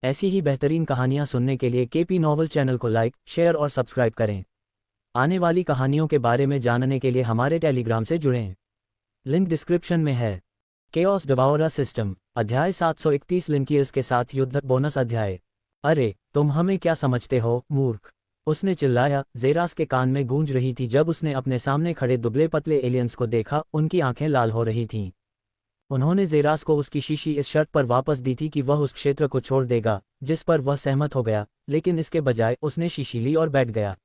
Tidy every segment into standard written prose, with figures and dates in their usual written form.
ऐसी ही बेहतरीन कहानियाँ सुनने के लिए केपी नॉवल चैनल को लाइक, शेयर और सब्सक्राइब करें। आने वाली कहानियों के बारे में जानने के लिए हमारे टेलीग्राम से जुड़ें। लिंक डिस्क्रिप्शन में है। केओस डिवाउरर सिस्टम, अध्याय 731 लिंकियर्स के साथ युद्ध, बोनस अध्याय। अरे, तुम हमें क्या समझते हो, मूर्ख! उसने चिल्लाया। जेरास के कान में गूंज रही थी जब उसने अपने सामने खड़े दुबले पतले एलियंस को देखा। उनकी आंखें लाल हो रही थीं। उन्होंने जेरास को उसकी शीशी इस शर्त पर वापस दी थी कि वह उस क्षेत्र को छोड़ देगा, जिस पर वह सहमत हो गया, लेकिन इसके बजाय उसने शीशी ली और बैठ गया।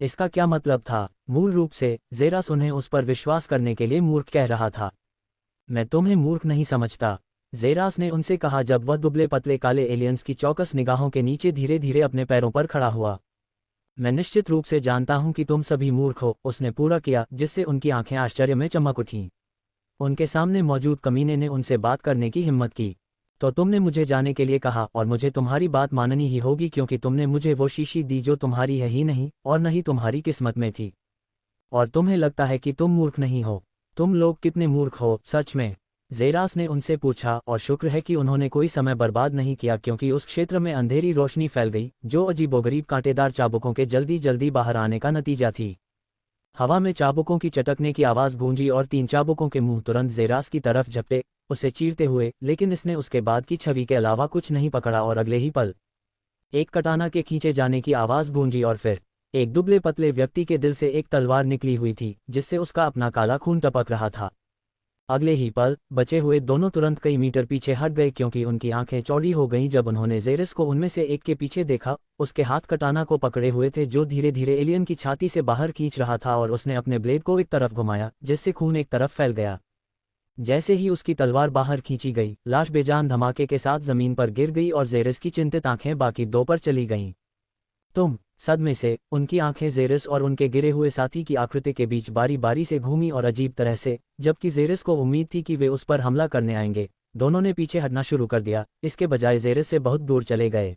इसका क्या मतलब था? मूल रूप से जेरास उन्हें उस पर विश्वास करने के लिए मूर्ख कह रहा था। मैं तुम्हें मूर्ख नहीं समझता, जेरास ने उनसे कहा जब वह दुबले पतले काले एलियंस की चौकस निगाहों के नीचे धीरे धीरे अपने पैरों पर खड़ा हुआ। मैं निश्चित रूप से जानता हूं कि तुम सभी मूर्ख हो, उसने पूरा किया, जिससे उनकी आंखें आश्चर्य में चमक उठीं। उनके सामने मौजूद कमीने ने उनसे बात करने की हिम्मत की। तो तुमने मुझे जाने के लिए कहा और मुझे तुम्हारी बात माननी ही होगी क्योंकि तुमने मुझे वो शीशी दी जो तुम्हारी है ही नहीं और न ही तुम्हारी किस्मत में थी। और तुम्हें लगता है कि तुम मूर्ख नहीं हो। तुम लोग कितने मूर्ख हो, सच में? जेरास ने उनसे पूछा, और शुक्र है कि उन्होंने कोई समय बर्बाद नहीं किया क्योंकि उस क्षेत्र में अंधेरी रोशनी फैल गई जो अजीबोगरीब कांटेदार चाबुकों के जल्दी जल्दी बाहर आने का नतीजा थी। हवा में चाबुकों की चटकने की आवाज़ गूंजी और 3 चाबुकों के मुंह तुरंत जेरास की तरफ झपटे, उसे चीरते हुए, लेकिन इसने उसके बाद की छवि के अलावा कुछ नहीं पकड़ा और अगले ही पल एक कटाना के खींचे जाने की आवाज़ गूंजी और फिर एक दुबले पतले व्यक्ति के दिल से एक तलवार निकली हुई थी जिससे उसका अपना काला खून टपक रहा था। अगले ही पल बचे हुए दोनों तुरंत कई मीटर पीछे हट गए क्योंकि उनकी आंखें चौड़ी हो गईं जब उन्होंने जेरस को उनमें से एक के पीछे देखा। उसके हाथ कटाना को पकड़े हुए थे जो धीरे धीरे एलियन की छाती से बाहर खींच रहा था और उसने अपने ब्लेड को एक तरफ घुमाया जिससे खून एक तरफ फैल गया। जैसे ही उसकी तलवार बाहर खींची गई, लाश बेजान धमाके के साथ जमीन पर गिर गई और जेरस की चिंतित आंखें बाकी दो पर चली गईं। तुम! सदमे से उनकी आंखें जेरस और उनके गिरे हुए साथी की आकृति के बीच बारी बारी से घूमी और अजीब तरह से, जबकि जेरस को उम्मीद थी कि वे उस पर हमला करने आएंगे, दोनों ने पीछे हटना शुरू कर दिया। इसके बजाय जेरस से बहुत दूर चले गए।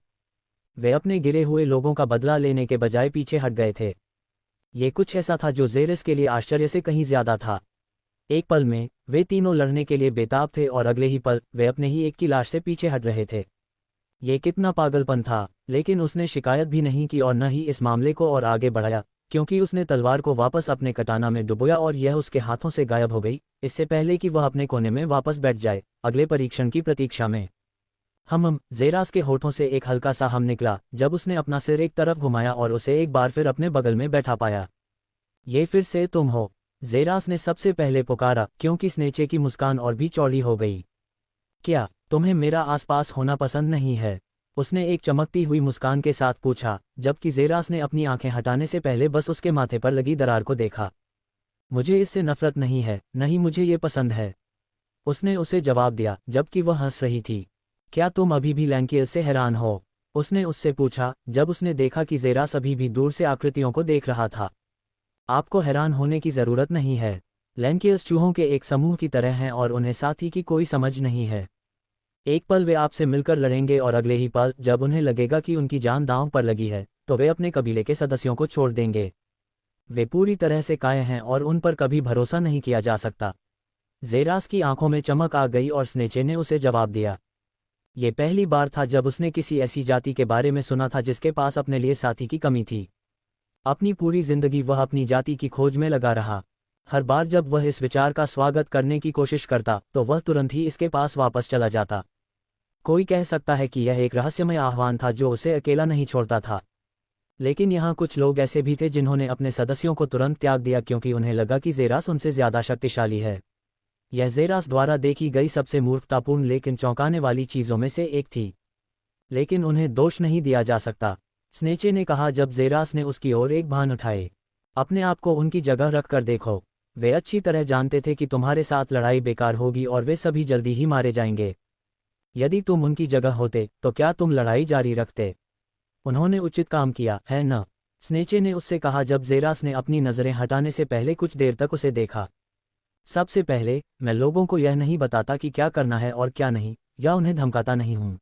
वे अपने गिरे हुए लोगों का बदला लेने के बजाय पीछे हट गए थे। ये कुछ ऐसा था जो जेरस के लिए आश्चर्य से कहीं ज्यादा था। एक पल में वे तीनों लड़ने के लिए बेताब थे और अगले ही पल वे अपने ही एक की लाश से पीछे हट रहे थे। ये कितना पागलपन था! लेकिन उसने शिकायत भी नहीं की और न ही इस मामले को और आगे बढ़ाया, क्योंकि उसने तलवार को वापस अपने कटाना में डुबोया और यह उसके हाथों से गायब हो गई, इससे पहले कि वह अपने कोने में वापस बैठ जाए, अगले परीक्षण की प्रतीक्षा में। जेरास के होठों से एक हल्का सा हम निकला जब उसने अपना सिर एक तरफ घुमाया और उसे एक बार फिर अपने बगल में बैठा पाया। ये फिर से तुम हो? जेरास ने सबसे पहले पुकारा, क्योंकि स्नेचे की मुस्कान और भी चौड़ी हो गई। क्या तुम्हें मेरा आसपास होना पसंद नहीं है? उसने एक चमकती हुई मुस्कान के साथ पूछा, जबकि जेरास ने अपनी आंखें हटाने से पहले बस उसके माथे पर लगी दरार को देखा। मुझे इससे नफरत नहीं है, नहीं मुझे ये पसंद है, उसने उसे जवाब दिया, जबकि वह हंस रही थी। क्या तुम अभी भी लैंकियस से हैरान हो? उसने उससे पूछा, जब उसने देखा कि जेरास अभी भी दूर से आकृतियों को देख रहा था। आपको हैरान होने की जरूरत नहीं है। लैंकियस चूहों के एक समूह की तरह हैं और उन्हें साथी की कोई समझ नहीं है। एक पल वे आपसे मिलकर लड़ेंगे और अगले ही पल जब उन्हें लगेगा कि उनकी जान दांव पर लगी है, तो वे अपने कबीले के सदस्यों को छोड़ देंगे। वे पूरी तरह से कायर हैं और उन पर कभी भरोसा नहीं किया जा सकता। जेरास की आंखों में चमक आ गई और स्नेचे ने उसे जवाब दिया। ये पहली बार था जब उसने किसी ऐसी जाति के बारे में सुना था जिसके पास अपने लिए साथी की कमी थी। अपनी पूरी जिंदगी वह अपनी जाति की खोज में लगा रहा। हर बार जब वह इस विचार का स्वागत करने की कोशिश करता तो वह तुरंत ही इसके पास वापस चला जाता। कोई कह सकता है कि यह एक रहस्यमय आह्वान था जो उसे अकेला नहीं छोड़ता था। लेकिन यहाँ कुछ लोग ऐसे भी थे जिन्होंने अपने सदस्यों को तुरंत त्याग दिया क्योंकि उन्हें लगा कि जेरास उनसे ज्यादा शक्तिशाली है। यह जेरास द्वारा देखी गई सबसे मूर्खतापूर्ण लेकिन चौंकाने वाली चीजों में से एक थी। लेकिन उन्हें दोष नहीं दिया जा सकता, स्नेचे ने कहा जब जेरास ने उसकी ओर एक भान उठाए। अपने आप को उनकी जगह रख कर देखो। वे अच्छी तरह जानते थे कि तुम्हारे साथ लड़ाई बेकार होगी और वे सभी जल्दी ही मारे जाएंगे। यदि तुम उनकी जगह होते तो क्या तुम लड़ाई जारी रखते? उन्होंने उचित काम किया है न? स्नेचे ने उससे कहा जब जेरास ने अपनी नजरें हटाने से पहले कुछ देर तक उसे देखा। सबसे पहले मैं लोगों को यह नहीं बताता कि क्या करना है और क्या नहीं, या उन्हें धमकाता नहीं हूं।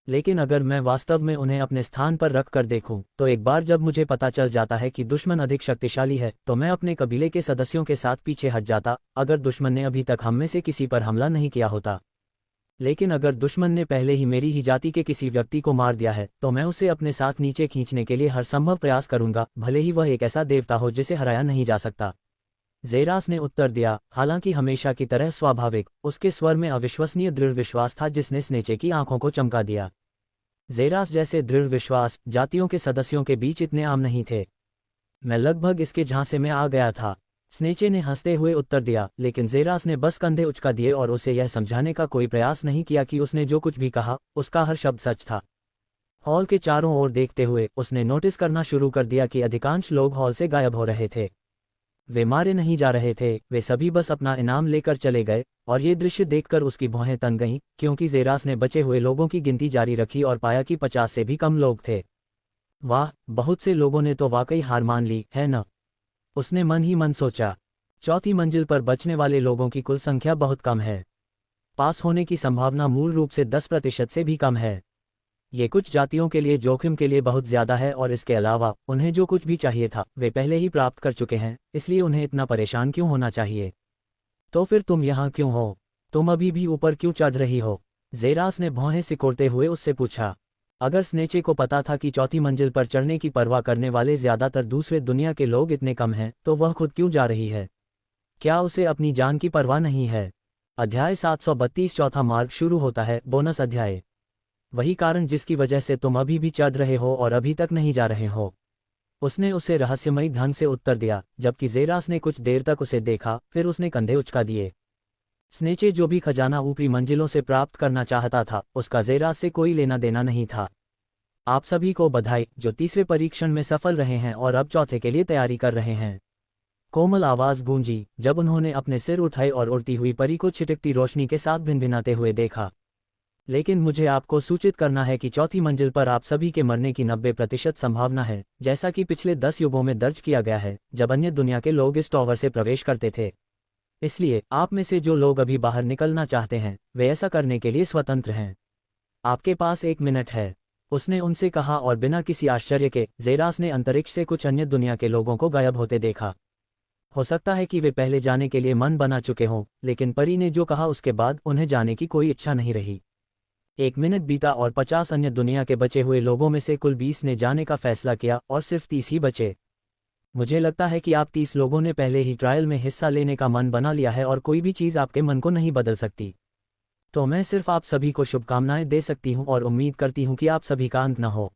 लेकिन अगर मैं वास्तव में उन्हें अपने स्थान पर रख कर देखूं, तो एक बार जब मुझे पता चल जाता है कि दुश्मन अधिक शक्तिशाली है तो मैं अपने कबीले के सदस्यों के साथ पीछे हट जाता, अगर दुश्मन ने अभी तक हम में से किसी पर हमला नहीं किया होता। लेकिन अगर दुश्मन ने पहले ही मेरी ही जाति के किसी व्यक्ति को मार दिया है तो मैं उसे अपने साथ नीचे खींचने के लिए हर संभव प्रयास करूंगा, भले ही वह एक ऐसा देवता हो जिसे हराया नहीं जा सकता। ज़ेरास ने उत्तर दिया, हालांकि हमेशा की तरह स्वाभाविक, उसके स्वर में अविश्वसनीय दृढ़ विश्वास था जिसने स्नेचे की आंखों को चमका दिया। ज़ेरास जैसे दृढ़ विश्वास जातियों के सदस्यों के बीच इतने आम नहीं थे। मैं लगभग इसके झांसे में आ गया था, स्नेचे ने हंसते हुए उत्तर दिया, लेकिन ज़ेरास ने बस कंधे उचका दिए और उसे यह समझाने का कोई प्रयास नहीं किया कि उसने जो कुछ भी कहा उसका हर शब्द सच था। हॉल के चारों ओर देखते हुए उसने नोटिस करना शुरू कर दिया कि अधिकांश लोग हॉल से गायब हो रहे थे। वे मारे नहीं जा रहे थे, वे सभी बस अपना इनाम लेकर चले गए, और ये दृश्य देखकर उसकी भौहें तन गईं, क्योंकि ज़ेरास ने बचे हुए लोगों की गिनती जारी रखी और पाया कि 50 से भी कम लोग थे। वाह, बहुत से लोगों ने तो वाकई हार मान ली है न? उसने मन ही मन सोचा। चौथी मंजिल पर बचने वाले लोगों की कुल संख्या बहुत कम है। पास होने की संभावना मूल रूप से 10% से भी कम है। ये कुछ जातियों के लिए जोखिम के लिए बहुत ज्यादा है, और इसके अलावा उन्हें जो कुछ भी चाहिए था वे पहले ही प्राप्त कर चुके हैं, इसलिए उन्हें इतना परेशान क्यों होना चाहिए? तो फिर तुम यहाँ क्यों हो? तुम अभी भी ऊपर क्यों चढ़ रही हो? ज़ेरास ने भौहें सिकोड़ते हुए उससे पूछा। अगर स्नेचे को पता था कि चौथी मंजिल पर चढ़ने की परवाह करने वाले ज्यादातर दूसरे दुनिया के लोग इतने कम हैं, तो वह खुद क्यों जा रही है? क्या उसे अपनी जान की परवाह नहीं है? अध्याय 732 चौथा मार्ग शुरू होता है, बोनस अध्याय। वही कारण जिसकी वजह से तुम अभी भी चढ़ रहे हो और अभी तक नहीं जा रहे हो। उसने उसे रहस्यमयी ढंग से उत्तर दिया, जबकि ज़ेरास ने कुछ देर तक उसे देखा, फिर उसने कंधे उचका दिए। स्नेचे जो भी खजाना ऊपरी मंजिलों से प्राप्त करना चाहता था, उसका ज़ेरास से कोई लेना देना नहीं था। आप सभी को बधाई जो तीसरे परीक्षण में सफल रहे हैं और अब चौथे के लिए तैयारी कर रहे हैं। कोमल आवाज़ गूंजी जब उन्होंने अपने सिर उठाए और उड़ती हुई परी को छिटकती रोशनी के साथ भिनभिनाते हुए देखा। लेकिन मुझे आपको सूचित करना है कि चौथी मंजिल पर आप सभी के मरने की 90% संभावना है, जैसा कि पिछले 10 युगों में दर्ज किया गया है जब अन्य दुनिया के लोग इस टॉवर से प्रवेश करते थे। इसलिए आप में से जो लोग अभी बाहर निकलना चाहते हैं वे ऐसा करने के लिए स्वतंत्र हैं। आपके पास 1 मिनट है, उसने उनसे कहा, और बिना किसी आश्चर्य के ज़ेरास ने अंतरिक्ष से कुछ अन्य दुनिया के लोगों को गायब होते देखा। हो सकता है कि वे पहले जाने के लिए मन बना चुके हों, लेकिन परी ने जो कहा उसके बाद उन्हें जाने की कोई इच्छा नहीं रही। 1 मिनट बीता और 50 अन्य दुनिया के बचे हुए लोगों में से कुल 20 ने जाने का फैसला किया और सिर्फ 30 ही बचे। मुझे लगता है कि आप 30 लोगों ने पहले ही ट्रायल में हिस्सा लेने का मन बना लिया है और कोई भी चीज़ आपके मन को नहीं बदल सकती। तो मैं सिर्फ आप सभी को शुभकामनाएं दे सकती हूं और उम्मीद करती हूं कि आप सभी का अंत न हो,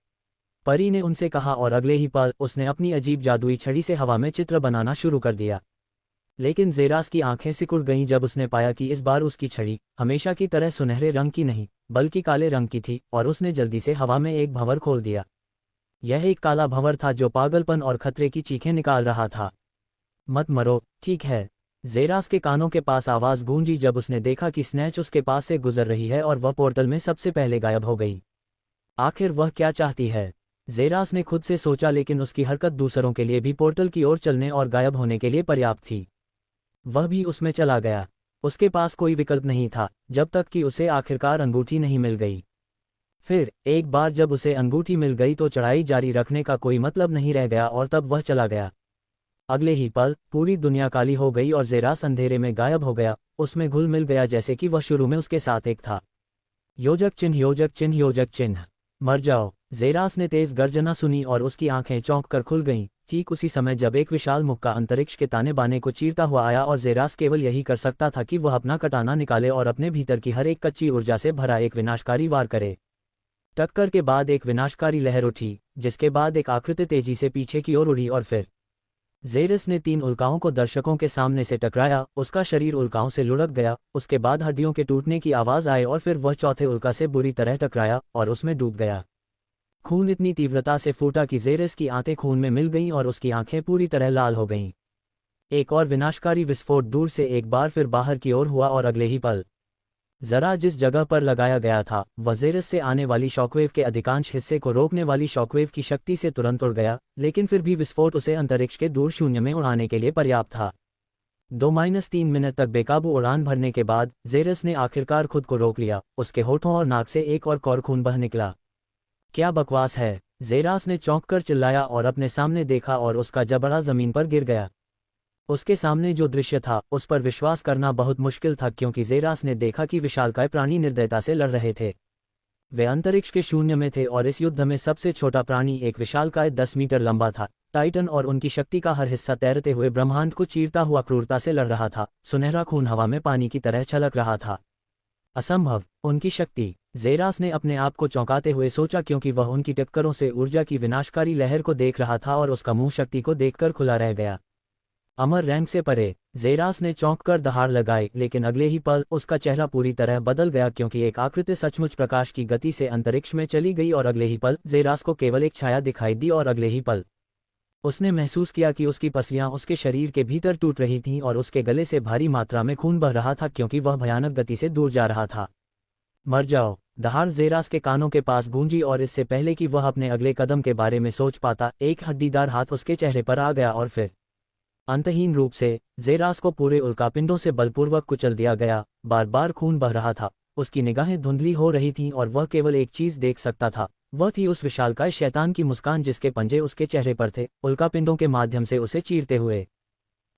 परी ने उनसे कहा, और अगले ही पल उसने अपनी अजीब जादुई छड़ी से हवा में चित्र बनाना शुरू कर दिया। लेकिन ज़ेरास की आंखें सिकुड़ गईं जब उसने पाया कि इस बार उसकी छड़ी हमेशा की तरह सुनहरे रंग की नहीं बल्कि काले रंग की थी, और उसने जल्दी से हवा में एक भंवर खोल दिया। यह एक काला भंवर था जो पागलपन और खतरे की चीखें निकाल रहा था। मत मरो, ठीक है? ज़ेरास के कानों के पास आवाज़ गूंजी जब उसने देखा कि स्नेच उसके पास से गुजर रही है और वह पोर्टल में सबसे पहले गायब हो गई। आखिर वह क्या चाहती है? ज़ेरास ने खुद से सोचा, लेकिन उसकी हरकत दूसरों के लिए भी पोर्टल की ओर चलने और गायब होने के लिए पर्याप्त थी। वह भी उसमें चला गया। उसके पास कोई विकल्प नहीं था जब तक कि उसे आखिरकार अंगूठी नहीं मिल गई। फिर एक बार जब उसे अंगूठी मिल गई तो चढ़ाई जारी रखने का कोई मतलब नहीं रह गया और तब वह चला गया। अगले ही पल पूरी दुनिया काली हो गई और ज़ेरास अंधेरे में गायब हो गया, उसमें घुल मिल गया जैसे कि वह शुरू में उसके साथ एक था। योजक चिन्ह, योजक चिन्ह, योजक चिन्ह, मर जाओ! ज़ेरास ने तेज गर्जना सुनी और उसकी आंखें चौंक कर खुल गईं, ठीक उसी समय जब एक विशाल मुक्का अंतरिक्ष के ताने बाने को चीरता हुआ आया और ज़ेरास केवल यही कर सकता था कि वह अपना कटाना निकाले और अपने भीतर की हर एक कच्ची ऊर्जा से भरा एक विनाशकारी वार करे। टक्कर के बाद एक विनाशकारी लहर उठी, जिसके बाद एक आकृति तेजी से पीछे की ओर उड़ी और फिर ज़ेरस ने 3 उल्काओं को दर्शकों के सामने से टकराया। उसका शरीर उल्काओं से लुढ़क गया, उसके बाद हड्डियों के टूटने की आवाज़ आई और फिर वह चौथे उल्का से बुरी तरह टकराया और उसमें डूब गया। खून इतनी तीव्रता से फूटा कि ज़ेरस की आंतें खून में मिल गईं और उसकी आंखें पूरी तरह लाल हो गईं। एक और विनाशकारी विस्फोट दूर से एक बार फिर बाहर की ओर हुआ और अगले ही पल जरा जिस जगह पर लगाया गया था वह ज़ेरस से आने वाली शॉकवेव के अधिकांश हिस्से को रोकने वाली शॉकवेव की शक्ति से तुरंत उड़ गया, लेकिन फिर भी विस्फोट उसे अंतरिक्ष के दूर शून्य में उड़ाने के लिए पर्याप्त था। 2-3 मिनट तक बेकाबू उड़ान भरने के बाद ज़ेरस ने आखिरकार खुद को रोक लिया। उसके होठों और नाक से एक और कौर खून बह निकला। क्या बकवास है! ज़ेरास ने चौंक कर चिल्लाया और अपने सामने देखा और उसका जबड़ा जमीन पर गिर गया। उसके सामने जो दृश्य था उस पर विश्वास करना बहुत मुश्किल था, क्योंकि ज़ेरास ने देखा कि विशालकाय प्राणी निर्दयता से लड़ रहे थे। वे अंतरिक्ष के शून्य में थे और इस युद्ध में सबसे छोटा प्राणी एक विशालकाय 10 मीटर लंबा था। टाइटन और उनकी शक्ति का हर हिस्सा तैरते हुए ब्रह्मांड को चीरता हुआ क्रूरता से लड़ रहा था। सुनहरा खून हवा में पानी की तरह छलक रहा था। असंभव, उनकी शक्ति। ज़ेरास ने अपने आप को चौंकाते हुए सोचा, क्योंकि वह उनकी टक्करों से ऊर्जा की विनाशकारी लहर को देख रहा था और उसका मुंह शक्ति को देखकर खुला रह गया। अमर रैंक से परे। ज़ेरास ने चौंक कर दहाड़ लगाई, लेकिन अगले ही पल उसका चेहरा पूरी तरह बदल गया, क्योंकि एक आकृति सचमुच प्रकाश की गति से अंतरिक्ष में चली गई और अगले ही पल ज़ेरास को केवल एक छाया दिखाई दी और अगले ही पल उसने महसूस किया कि उसकी पसलियां उसके शरीर के भीतर टूट रही थीं और उसके गले से भारी मात्रा में खून बह रहा था, क्योंकि वह भयानक गति से दूर जा रहा था। मर जाओ, दहाड़ ज़ेरास के कानों के पास गूंजी और इससे पहले कि वह अपने अगले कदम के बारे में सोच पाता, एक हड्डीदार हाथ उसके चेहरे पर आ गया और फिर अंतहीन रूप से ज़ेरास को पूरे उल्कापिंडों से बलपूर्वक कुचल दिया गया। बार बार खून बह रहा था, उसकी निगाहें धुंधली हो रही थीं और वह केवल एक चीज़ देख सकता था, वह थी उस विशालकाय शैतान की मुस्कान जिसके पंजे उसके चेहरे पर थे, उल्कापिंडों के माध्यम से उसे चीरते हुए।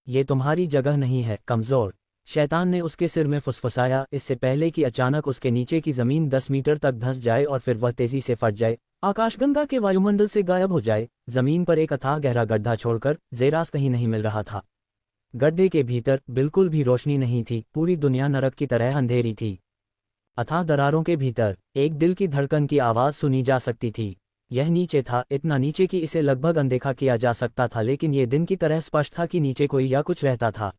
ये तुम्हारी जगह नहीं है, कमज़ोर, शैतान ने उसके सिर में फुसफुसाया, इससे पहले कि अचानक उसके नीचे की ज़मीन 10 मीटर तक धंस जाए और फिर वह तेज़ी से फट जाए, आकाशगंगा के वायुमंडल से गायब हो जाए। ज़मीन पर एक अथाह गहरा गड्ढा छोड़कर ज़ेरास कहीं नहीं मिल रहा था। गड्ढे के भीतर बिल्कुल भी रोशनी नहीं थी, पूरी दुनिया नरक की तरह अंधेरी थी। अथाह दरारों के भीतर एक दिल की धड़कन की आवाज़ सुनी जा सकती थी। यह नीचे था, इतना नीचे कि इसे लगभग अनदेखा किया जा सकता था, लेकिन ये दिन की तरह स्पष्ट था कि नीचे कोई या कुछ रहता था।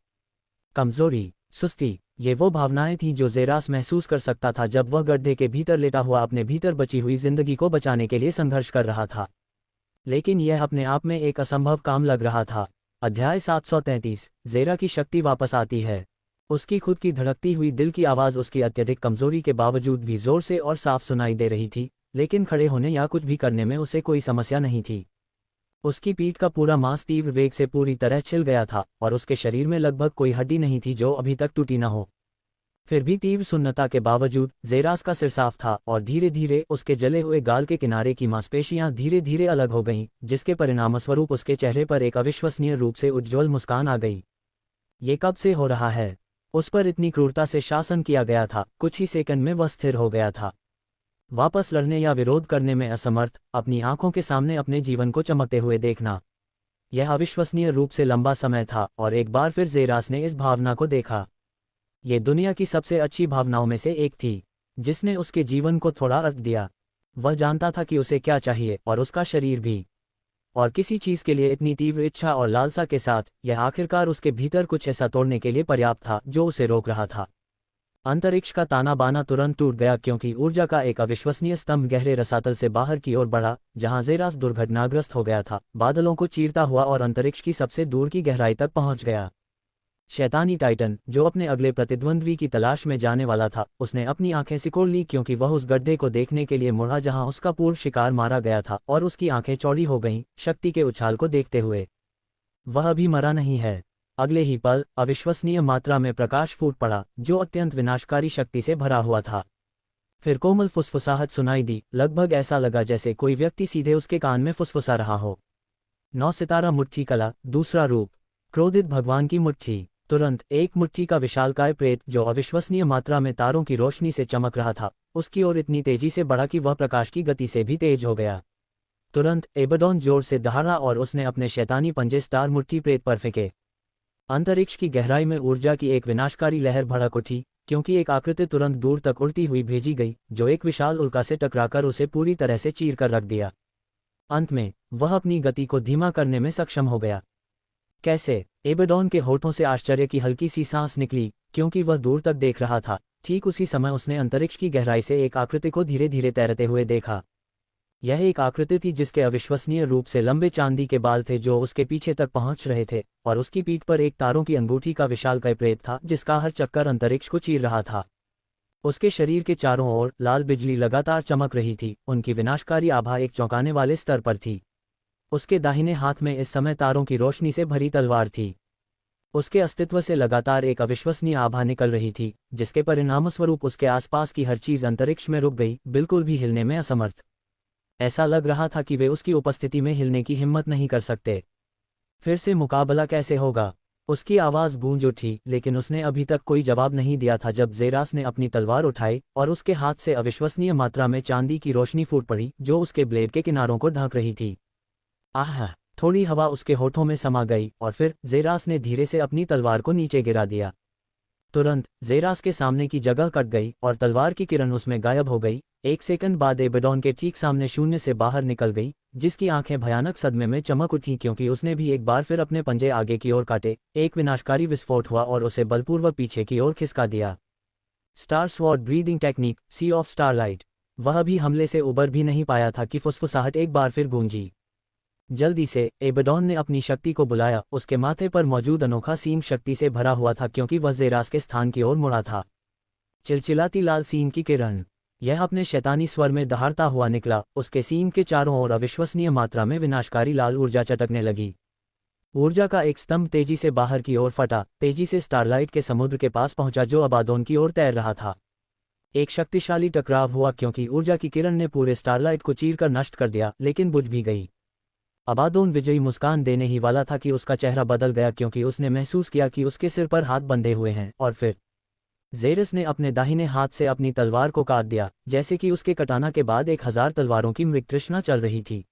कमज़ोरी, सुस्ती, ये वो भावनाएं थीं जो ज़ेरास महसूस कर सकता था जब वह गड्ढे के भीतर लेटा हुआ अपने भीतर बची हुई जिंदगी को बचाने के लिए संघर्ष कर रहा था। लेकिन यह अपने आप में एक असंभव काम लग रहा था। अध्याय 733। ज़ेरा की शक्ति वापस आती है। उसकी खुद की धड़कती हुई दिल की आवाज़ उसकी अत्यधिक कमज़ोरी के बावजूद भी जोर से और साफ सुनाई दे रही थी, लेकिन खड़े होने या कुछ भी करने में उसे कोई समस्या नहीं थी। उसकी पीठ का पूरा मांस तीव्र वेग से पूरी तरह छिल गया था और उसके शरीर में लगभग कोई हड्डी नहीं थी जो अभी तक टूटी न हो। फिर भी तीव्र सुन्नता के बावजूद ज़ेरास का सिर साफ था और धीरे धीरे उसके जले हुए गाल के किनारे की मांसपेशियां धीरे धीरे अलग हो गईं, जिसके परिणामस्वरूप उसके चेहरे पर एक अविश्वसनीय रूप से उज्ज्वल मुस्कान आ गई। ये कब से हो रहा है? उस पर इतनी क्रूरता से शासन किया गया था, कुछ ही सेकंड में वह स्थिर हो गया था। वापस लड़ने या विरोध करने में असमर्थ, अपनी आंखों के सामने अपने जीवन को चमकते हुए देखना, यह अविश्वसनीय रूप से लंबा समय था और एक बार फिर ज़ेरास ने इस भावना को देखा। ये दुनिया की सबसे अच्छी भावनाओं में से एक थी, जिसने उसके जीवन को थोड़ा अर्थ दिया। वह जानता था कि उसे क्या चाहिए और उसका शरीर भी, और किसी चीज़ के लिए इतनी तीव्र इच्छा और लालसा के साथ, यह आखिरकार उसके भीतर कुछ ऐसा तोड़ने के लिए पर्याप्त था जो उसे रोक रहा था। अंतरिक्ष का ताना बाना तुरंत टूट गया, क्योंकि ऊर्जा का एक अविश्वसनीय स्तंभ गहरे रसातल से बाहर की ओर बढ़ा, जहां ज़ेरास दुर्घटनाग्रस्त हो गया था, बादलों को चीरता हुआ और अंतरिक्ष की सबसे दूर की गहराई तक पहुंच गया। शैतानी टाइटन, जो अपने अगले प्रतिद्वंद्वी की तलाश में जाने वाला था, उसने अपनी आंखें सिकोड़ ली, क्योंकि वह उस गड्ढे को देखने के लिए मुड़ा जहां उसका पूर्व शिकार मारा गया था, और उसकी आंखें चौड़ी हो गईं, शक्ति के उछाल को देखते हुए। वह अभी मरा नहीं है। अगले ही पल अविश्वसनीय मात्रा में प्रकाश फूट पड़ा, जो अत्यंत विनाशकारी शक्ति से भरा हुआ था। फिर कोमल फुसफुसाहट सुनाई दी, लगभग ऐसा लगा जैसे कोई व्यक्ति सीधे उसके कान में फुसफुसा रहा हो। 9 सितारा मुट्ठी कला, दूसरा रूप, क्रोधित भगवान की मुट्ठी। तुरंत एक मुट्ठी का विशालकाय प्रेत, जो अविश्वसनीय मात्रा में तारों की रोशनी से चमक रहा था, उसकी ओर इतनी तेजी से बढ़ा कि वह प्रकाश की गति से भी तेज हो गया। तुरंत एबेडोन जोर से दहाड़ा और उसने अपने शैतानी पंजे स्टार मुट्ठी प्रेत पर फेंके। अंतरिक्ष की गहराई में ऊर्जा की एक विनाशकारी लहर भड़क उठी, क्योंकि एक आकृति तुरंत दूर तक उड़ती हुई भेजी गई, जो एक विशाल उल्का से टकराकर उसे पूरी तरह से चीर कर रख दिया। अंत में वह अपनी गति को धीमा करने में सक्षम हो गया। कैसे? एबेडोन के होठों से आश्चर्य की हल्की सी सांस निकली, क्योंकि वह दूर तक देख रहा था। ठीक उसी समय उसने अंतरिक्ष की गहराई से एक आकृति को धीरे धीरे तैरते हुए देखा। यह एक आकृति थी जिसके अविश्वसनीय रूप से लंबे चांदी के बाल थे जो उसके पीछे तक पहुंच रहे थे, और उसकी पीठ पर एक तारों की अंगूठी का विशालकाय प्रेत था जिसका हर चक्कर अंतरिक्ष को चीर रहा था। उसके शरीर के चारों ओर लाल बिजली लगातार चमक रही थी, उनकी विनाशकारी आभा एक चौंकाने वाले स्तर पर थी। उसके दाहिने हाथ में इस समय तारों की रोशनी से भरी तलवार थी। उसके अस्तित्व से लगातार एक अविश्वसनीय आभा निकल रही थी, जिसके परिणामस्वरूप उसके आसपास की हर चीज अंतरिक्ष में रुक गई, बिल्कुल भी हिलने में असमर्थ। ऐसा लग रहा था कि वे उसकी उपस्थिति में हिलने की हिम्मत नहीं कर सकते। फिर से मुकाबला कैसे होगा? उसकी आवाज़ गूंज उठी, लेकिन उसने अभी तक कोई जवाब नहीं दिया था जब ज़ेरास ने अपनी तलवार उठाई और उसके हाथ से अविश्वसनीय मात्रा में चांदी की रोशनी फूट पड़ी जो उसके ब्लेड के किनारों को ढक रही थी। आह! थोड़ी हवा उसके होठों में समा गई और फिर ज़ेरास ने धीरे से अपनी तलवार को नीचे गिरा दिया। तुरंत ज़ेरास के सामने की जगह कट गई और तलवार की किरण उसमें गायब हो गई। एक सेकंड बाद एबेडॉन के ठीक सामने शून्य से बाहर निकल गई, जिसकी आंखें भयानक सदमे में चमक उठी क्योंकि उसने भी एक बार फिर अपने पंजे आगे की ओर काटे। एक विनाशकारी विस्फोट हुआ और उसे बलपूर्वक पीछे की ओर खिसका दिया। Star sword breathing technique, sea of starlight. वह भी हमले से उबर भी नहीं पाया था कि फुसफुसाहट एक बार फिर गूंजी। जल्दी से एबेडॉन ने अपनी शक्ति को बुलाया। उसके माथे पर मौजूद अनोखा सींग शक्ति से भरा हुआ था क्योंकि वह ज़ेरास के स्थान की ओर मुड़ा था। चिलचिलाती लाल सींग की किरण, यह अपने शैतानी स्वर में दहाड़ता हुआ निकला। उसके सींग के चारों ओर अविश्वसनीय मात्रा में विनाशकारी लाल ऊर्जा चटकने लगी। ऊर्जा का एक स्तंभ तेजी से बाहर की ओर फटा, तेजी से स्टारलाइट के समुद्र के पास पहुंचा जो अबादोन की ओर तैर रहा था। एक शक्तिशाली टकराव हुआ क्योंकि ऊर्जा की किरण ने पूरे स्टारलाइट को चीरकर नष्ट कर दिया, लेकिन बुझ भी गई। अबादोन विजयी मुस्कान देने ही वाला था कि उसका चेहरा बदल गया क्योंकि उसने महसूस किया कि उसके सिर पर हाथ बंधे हुए हैं। और फिर ज़ेरस ने अपने दाहिने हाथ से अपनी तलवार को काट दिया, जैसे कि उसके कटाना के बाद 1000 तलवारों की मृगतृष्णा चल रही थी।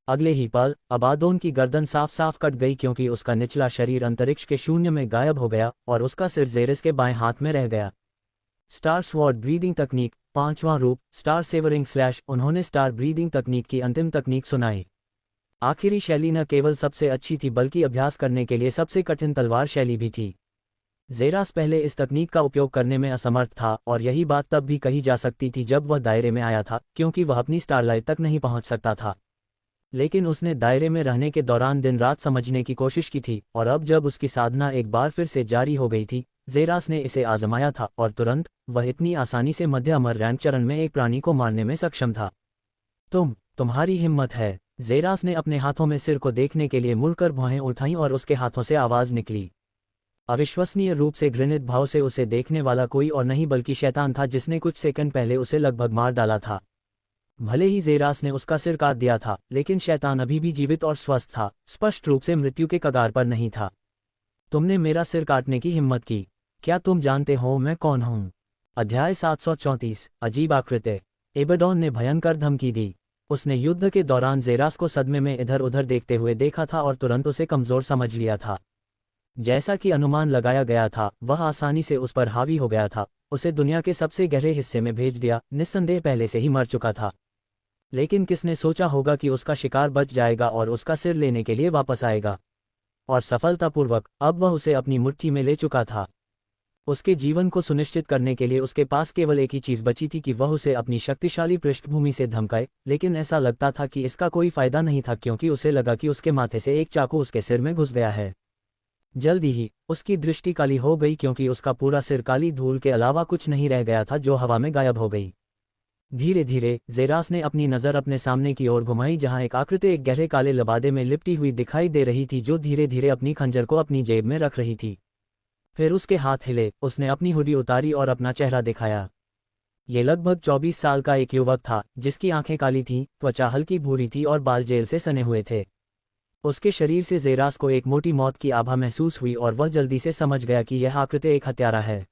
अगले ही पल अबादोन की गर्दन साफ साफ कट गई क्योंकि उसका निचला शरीर अंतरिक्ष के शून्य में गायब हो गया और उसका सिर ज़ेरस के बाएं हाथ में रह गया। स्टार स्वॉर्ड ब्रीदिंग तकनीक, 5वां रूप, स्टार सेवरिंग स्लैश। उन्होंने स्टार ब्रीदिंग तकनीक की अंतिम तकनीक सुनाई। आखिरी शैली न केवल सबसे अच्छी थी बल्कि अभ्यास करने के लिए सबसे कठिन तलवार शैली भी थी। ज़ेरास पहले इस तकनीक का उपयोग करने में असमर्थ था और यही बात तब भी कही जा सकती थी जब वह दायरे में आया था, क्योंकि वह अपनी स्टारलाइट तक नहीं पहुंच सकता था। लेकिन उसने दायरे में रहने के दौरान दिन रात समझने की कोशिश की थी और अब जब उसकी साधना एक बार फिर से जारी हो गई थी, ज़ेरास ने इसे आजमाया था और तुरंत वह इतनी आसानी से मध्य अमर रैंक चरण में एक प्राणी को मारने में सक्षम था। तुम्हारी हिम्मत है। ज़ेरास ने अपने हाथों में सिर को देखने के लिए मुड़कर भौहें उठाईं और उसके हाथों से आवाज़ निकली। अविश्वसनीय रूप से घृणित भाव से उसे देखने वाला कोई और नहीं बल्कि शैतान था जिसने कुछ सेकंड पहले उसे लगभग मार डाला था। भले ही ज़ेरास ने उसका सिर काट दिया था, लेकिन शैतान अभी भी जीवित और स्वस्थ था, स्पष्ट रूप से मृत्यु के कगार पर नहीं था। तुमने मेरा सिर काटने की हिम्मत की। क्या तुम जानते हो मैं कौन हूँ? अध्याय 734, अजीब आकृति। एबेडॉन ने भयंकर धमकी दी। उसने युद्ध के दौरान ज़ेरास को सदमे में इधर उधर देखते हुए देखा था और तुरंत उसे कमज़ोर समझ लिया था। जैसा कि अनुमान लगाया गया था, वह आसानी से उस पर हावी हो गया था, उसे दुनिया के सबसे गहरे हिस्से में भेज दिया, निस्संदेह पहले से ही मर चुका था। लेकिन किसने सोचा होगा कि उसका शिकार बच जाएगा और उसका सिर लेने के लिए वापस आएगा। और सफलतापूर्वक अब वह उसे अपनी मुट्ठी में ले चुका था। उसके जीवन को सुनिश्चित करने के लिए उसके पास केवल एक ही चीज़ बची थी कि वह उसे अपनी शक्तिशाली पृष्ठभूमि से धमकाए, लेकिन ऐसा लगता था कि इसका कोई फायदा नहीं था क्योंकि उसे लगा कि उसके माथे से एक चाकू उसके सिर में घुस गया है। जल्दी ही उसकी दृष्टि काली हो गई क्योंकि उसका पूरा सिर काली धूल के अलावा कुछ नहीं रह गया था जो हवा में गायब हो गई। धीरे धीरे ज़ेरास ने अपनी नज़र अपने सामने की ओर घुमाई जहां एक आकृति एक गहरे काले लबादे में लिपटी हुई दिखाई दे रही थी जो धीरे धीरे अपनी खंजर को अपनी जेब में रख रही थी। फिर उसके हाथ हिले, उसने अपनी हुडी उतारी और अपना चेहरा दिखाया। ये लगभग 24 साल का एक युवक था जिसकी आंखें काली थीं, त्वचा हल्की भूरी थी और बाल जेल से सने हुए थे। उसके शरीर से ज़ेरास को एक मोटी मौत की आभा महसूस हुई और वह जल्दी से समझ गया कि यह आकृति एक हत्यारा है।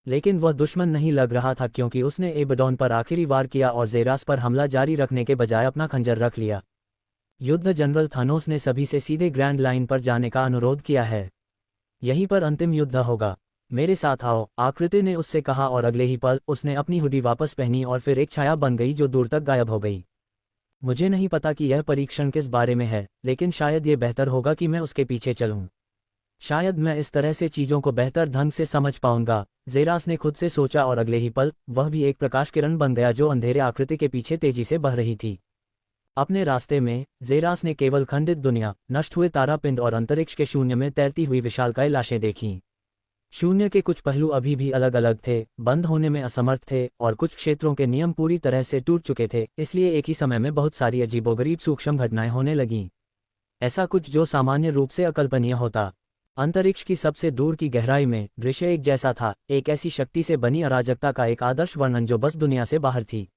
लेकिन वह दुश्मन नहीं लग रहा था क्योंकि उसने एबेडॉन पर आखिरी वार किया और ज़ेरास पर हमला जारी रखने के बजाय अपना खंजर रख लिया। युद्ध जनरल थानोस ने सभी से सीधे ग्रैंड लाइन पर जाने का अनुरोध किया है। यहीं पर अंतिम युद्ध होगा। मेरे साथ आओ, आकृति ने उससे कहा और अगले ही पल उसने अपनी हुडी वापस पहनी और फिर एक छाया बन गई जो दूर तक गायब हो गई। मुझे नहीं पता कि यह परीक्षण किस बारे में है, लेकिन शायद ये बेहतर होगा कि मैं उसके पीछे चलूं। शायद मैं इस तरह से चीज़ों को बेहतर ढंग से समझ पाऊंगा, ज़ेरास ने खुद से सोचा और अगले ही पल वह भी एक प्रकाश किरण बन गया जो अंधेरे आकृति के पीछे तेजी से बह रही थी। अपने रास्ते में ज़ेरास ने केवल खंडित दुनिया, नष्ट हुए तारापिंड और अंतरिक्ष के शून्य में तैरती हुई विशालकाय लाशें देखीं। शून्य के कुछ पहलू अभी भी अलग अलग थे, बंद होने में असमर्थ थे और कुछ क्षेत्रों के नियम पूरी तरह से टूट चुके थे, इसलिए एक ही समय में बहुत सारी अजीबोगरीब सूक्ष्म घटनाएं होने लगीं। ऐसा कुछ जो सामान्य रूप से अकल्पनीय होता। अंतरिक्ष की सबसे दूर की गहराई में दृश्य एक जैसा था, एक ऐसी शक्ति से बनी अराजकता का एक आदर्श वर्णन जो बस दुनिया से बाहर थी।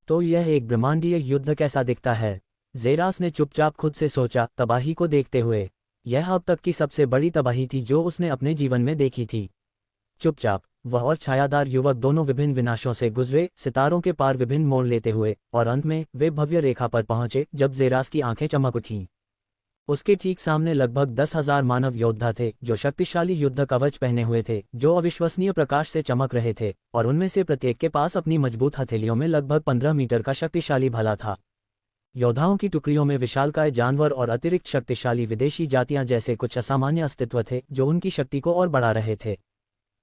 तो यह एक ब्रह्मांडीय युद्ध कैसा दिखता है? ज़ेरास ने चुपचाप खुद से सोचा, तबाही को देखते हुए। यह अब तक की सबसे बड़ी तबाही थी जो उसने अपने जीवन में देखी थी। चुपचाप वह और छायादार युवक दोनों विभिन्न विनाशों से गुजरे, सितारों के पार विभिन्न मोड़ लेते हुए, और अंत में वे भव्य रेखा पर पहुंचे जब ज़ेरास की आंखें चमक उठीं। उसके ठीक सामने लगभग 10,000 मानव योद्धा थे जो शक्तिशाली युद्ध कवच पहने हुए थे, जो अविश्वसनीय प्रकाश से चमक रहे थे, और उनमें से प्रत्येक के पास अपनी मजबूत हथेलियों में लगभग 15 मीटर का शक्तिशाली भाला था। योद्धाओं की टुकड़ियों में विशालकाय जानवर और अतिरिक्त शक्तिशाली विदेशी जातियां जैसे कुछ असामान्य अस्तित्व थे जो उनकी शक्ति को और बढ़ा रहे थे।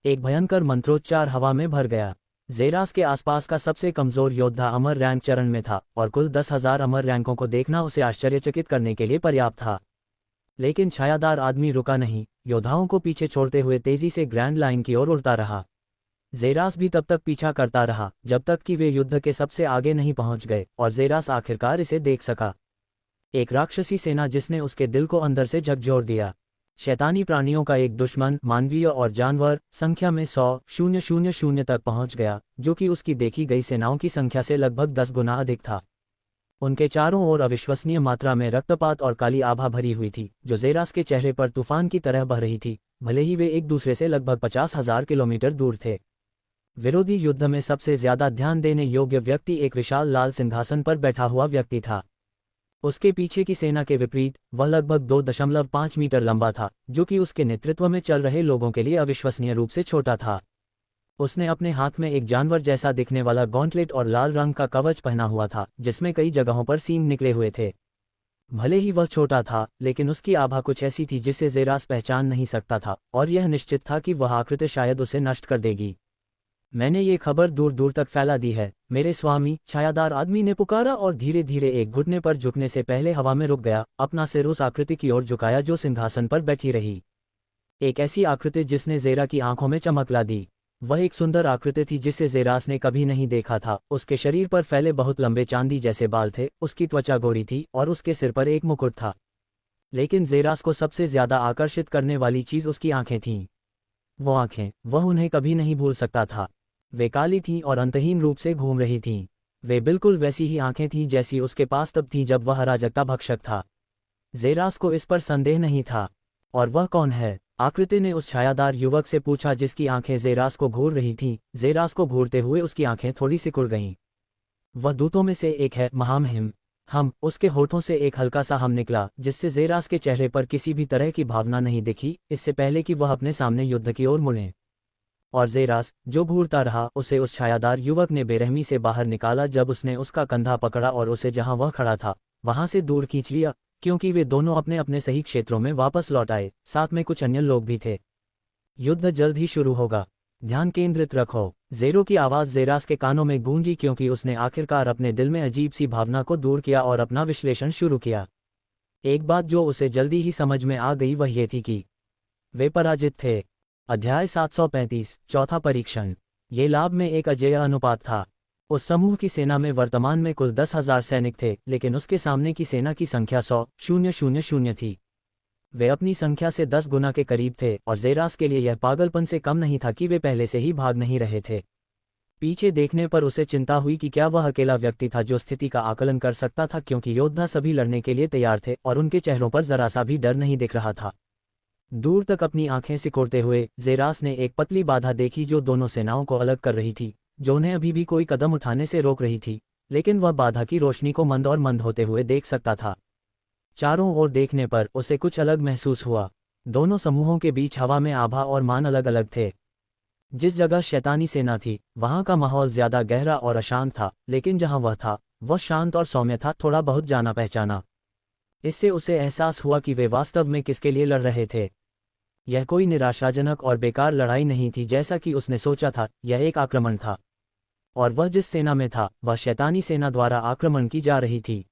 एक भयंकर मंत्रोच्चार हवा में भर गया। ज़ेरास के आसपास का सबसे कमजोर योद्धा अमर रैंक चरण में था, और कुल 10,000 अमर रैंकों को देखना उसे आश्चर्यचकित करने के लिए पर्याप्त था। लेकिन छायादार आदमी रुका नहीं, योद्धाओं को पीछे छोड़ते हुए तेजी से ग्रैंड लाइन की ओर उड़ता रहा। ज़ेरास भी तब तक पीछा करता रहा जब तक कि वे युद्ध के सबसे आगे नहीं पहुंच गए, और ज़ेरास आखिरकार इसे देख सका। एक राक्षसी सेना जिसने उसके दिल को अंदर से झकझोर दिया। शैतानी प्राणियों का एक दुश्मन, मानवीय और जानवर, संख्या में 100,000 तक पहुंच गया, जो कि उसकी देखी गई सेनाओं की संख्या से लगभग 10 गुना अधिक था। उनके चारों ओर अविश्वसनीय मात्रा में रक्तपात और काली आभा भरी हुई थी, जो ज़ेरास के चेहरे पर तूफान की तरह बह रही थी, भले ही वे एक दूसरे से लगभग 50,000 किलोमीटर दूर थे। विरोधी युद्ध में सबसे ज्यादा ध्यान देने योग्य व्यक्ति एक विशाल लाल सिंहासन पर बैठा हुआ व्यक्ति था। उसके पीछे की सेना के विपरीत वह लगभग 2.5 मीटर लंबा था, जो कि उसके नेतृत्व में चल रहे लोगों के लिए अविश्वसनीय रूप से छोटा था। उसने अपने हाथ में एक जानवर जैसा दिखने वाला गॉन्टलेट और लाल रंग का कवच पहना हुआ था, जिसमें कई जगहों पर सींग निकले हुए थे। भले ही वह छोटा था, लेकिन उसकी आभा कुछ ऐसी थी जिसे ज़ेरास पहचान नहीं सकता था, और यह निश्चित था कि वह आकृति शायद उसे नष्ट कर देगी। मैंने ये खबर दूर दूर तक फैला दी है, मेरे स्वामी, छायादार आदमी ने पुकारा, और धीरे धीरे एक घुटने पर झुकने से पहले हवा में रुक गया, अपना सिर उस आकृति की ओर झुकाया जो सिंहासन पर बैठी रही। एक ऐसी आकृति जिसने ज़ेरा की आंखों में चमक ला दी। वह एक सुंदर आकृति थी जिसे ज़ेरास ने कभी नहीं देखा था। उसके शरीर पर फैले बहुत लंबे चांदी जैसे बाल थे, उसकी त्वचा गोरी थी, और उसके सिर पर एक मुकुट था। लेकिन ज़ेरास को सबसे ज्यादा आकर्षित करने वाली चीज उसकी आंखें थीं। वो आंखें, वह उन्हें कभी नहीं भूल सकता था। वे काली थीं और अंतहीन रूप से घूम रही थीं। वे बिल्कुल वैसी ही आंखें थीं जैसी उसके पास तब थीं जब वह अराजकता भक्षक था। ज़ेरास को इस पर संदेह नहीं था। और वह कौन है? आकृति ने उस छायादार युवक से पूछा जिसकी आंखें ज़ेरास को घूर रही थीं। ज़ेरास को घूरते हुए उसकी आंखें थोड़ी सिकुड़ गईं। वह दूतों में से एक है, महामहिम। उसके होठों से एक हल्का सा हम निकला, जिससे ज़ेरास के चेहरे पर किसी भी तरह की भावना नहीं दिखी, इससे पहले कि वह अपने सामने युद्ध की ओर मुड़े। और ज़ेरास, जो घूरता रहा, उसे उस छायादार युवक ने बेरहमी से बाहर निकाला जब उसने उसका कंधा पकड़ा और उसे जहां वह खड़ा था वहां से दूर खींच लिया, क्योंकि वे दोनों अपने अपने सही क्षेत्रों में वापस लौट आए। साथ में कुछ अन्य लोग भी थे। युद्ध जल्द ही शुरू होगा, ध्यान केंद्रित रखो। ज़ेरो की आवाज़ ज़ेरास के कानों में गूंजी, क्योंकि उसने आखिरकार अपने दिल में अजीब सी भावना को दूर किया और अपना विश्लेषण शुरू किया। एक बात जो उसे जल्दी ही समझ में आ गई वह ये थी कि वे पराजित थे। अध्याय 735, चौथा परीक्षण। ये लाभ में एक अजेय अनुपात था। उस समूह की सेना में वर्तमान में कुल 10,000 सैनिक थे, लेकिन उसके सामने की सेना की संख्या 100,000 थी। वे अपनी संख्या से 10 गुना के करीब थे, और ज़ेरास के लिए यह पागलपन से कम नहीं था कि वे पहले से ही भाग नहीं रहे थे। पीछे देखने पर उसे चिंता हुई कि क्या वह अकेला व्यक्ति था जो स्थिति का आकलन कर सकता था, क्योंकि योद्धा सभी लड़ने के लिए तैयार थे और उनके चेहरों पर जरा सा भी डर नहीं दिख रहा था। दूर तक अपनी आंखें सिकोड़ते हुए ज़ेरास ने एक पतली बाधा देखी जो दोनों सेनाओं को अलग कर रही थी, जो उन्हें अभी भी कोई कदम उठाने से रोक रही थी, लेकिन वह बाधा की रोशनी को मंद और मंद होते हुए देख सकता था। चारों ओर देखने पर उसे कुछ अलग महसूस हुआ। दोनों समूहों के बीच हवा में आभा और मान अलग अलग थे। जिस जगह शैतानी सेना थी वहां का माहौल ज्यादा गहरा और अशांत था, लेकिन जहां वह था वह शांत और सौम्य था, थोड़ा बहुत जाना पहचाना। इससे उसे एहसास हुआ कि वे वास्तव में किसके लिए लड़ रहे थे। यह कोई निराशाजनक और बेकार लड़ाई नहीं थी जैसा कि उसने सोचा था, यह एक आक्रमण था। और वह जिस सेना में था वह शैतानी सेना द्वारा आक्रमण की जा रही थी।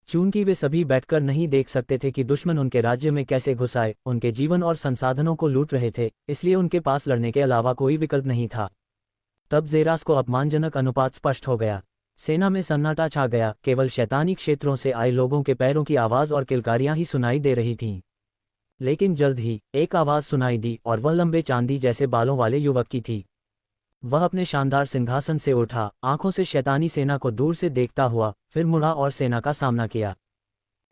चूंकि वे सभी बैठकर नहीं देख सकते थे कि दुश्मन उनके राज्य में कैसे घुस आए, उनके जीवन और संसाधनों को लूट रहे थे, इसलिए उनके पास लड़ने के अलावा कोई विकल्प नहीं था। तब ज़ेरास को अपमानजनक अनुपात स्पष्ट हो गया। सेना में सन्नाटा छा गया, केवल शैतानी क्षेत्रों से आए लोगों के पैरों की आवाज़ और किलकारियां ही सुनाई दे रही थीं। लेकिन जल्द ही एक आवाज़ सुनाई दी, और वह लंबे चांदी जैसे बालों वाले युवक की थी। वह अपने शानदार सिंहासन से उठा, आंखों से शैतानी सेना को दूर से देखता हुआ, फिर मुड़ा और सेना का सामना किया।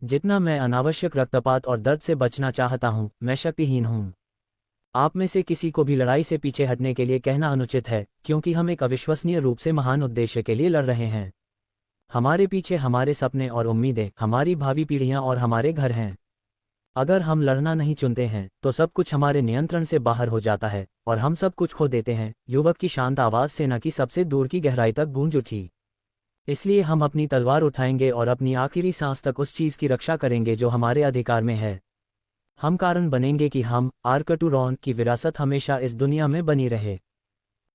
जितना मैं अनावश्यक रक्तपात और दर्द से बचना चाहता हूँ, मैं शक्तिहीन हूँ। आप में से किसी को भी लड़ाई से पीछे हटने के लिए कहना अनुचित है, क्योंकि हम एक अविश्वसनीय रूप से महान उद्देश्य के लिए लड़ रहे हैं। हमारे पीछे हमारे सपने और उम्मीदें, हमारी भावी पीढ़ियां और हमारे घर हैं। अगर हम लड़ना नहीं चुनते हैं तो सब कुछ हमारे नियंत्रण से बाहर हो जाता है और हम सब कुछ खो देते हैं। युवक की शांत आवाज सेना की सबसे दूर की गहराई तक गूंज उठी। इसलिए हम अपनी तलवार उठाएंगे और अपनी आखिरी सांस तक उस चीज की रक्षा करेंगे जो हमारे अधिकार में है। हम कारण बनेंगे कि हम आर्कटूरॉन की विरासत हमेशा इस दुनिया में बनी रहे।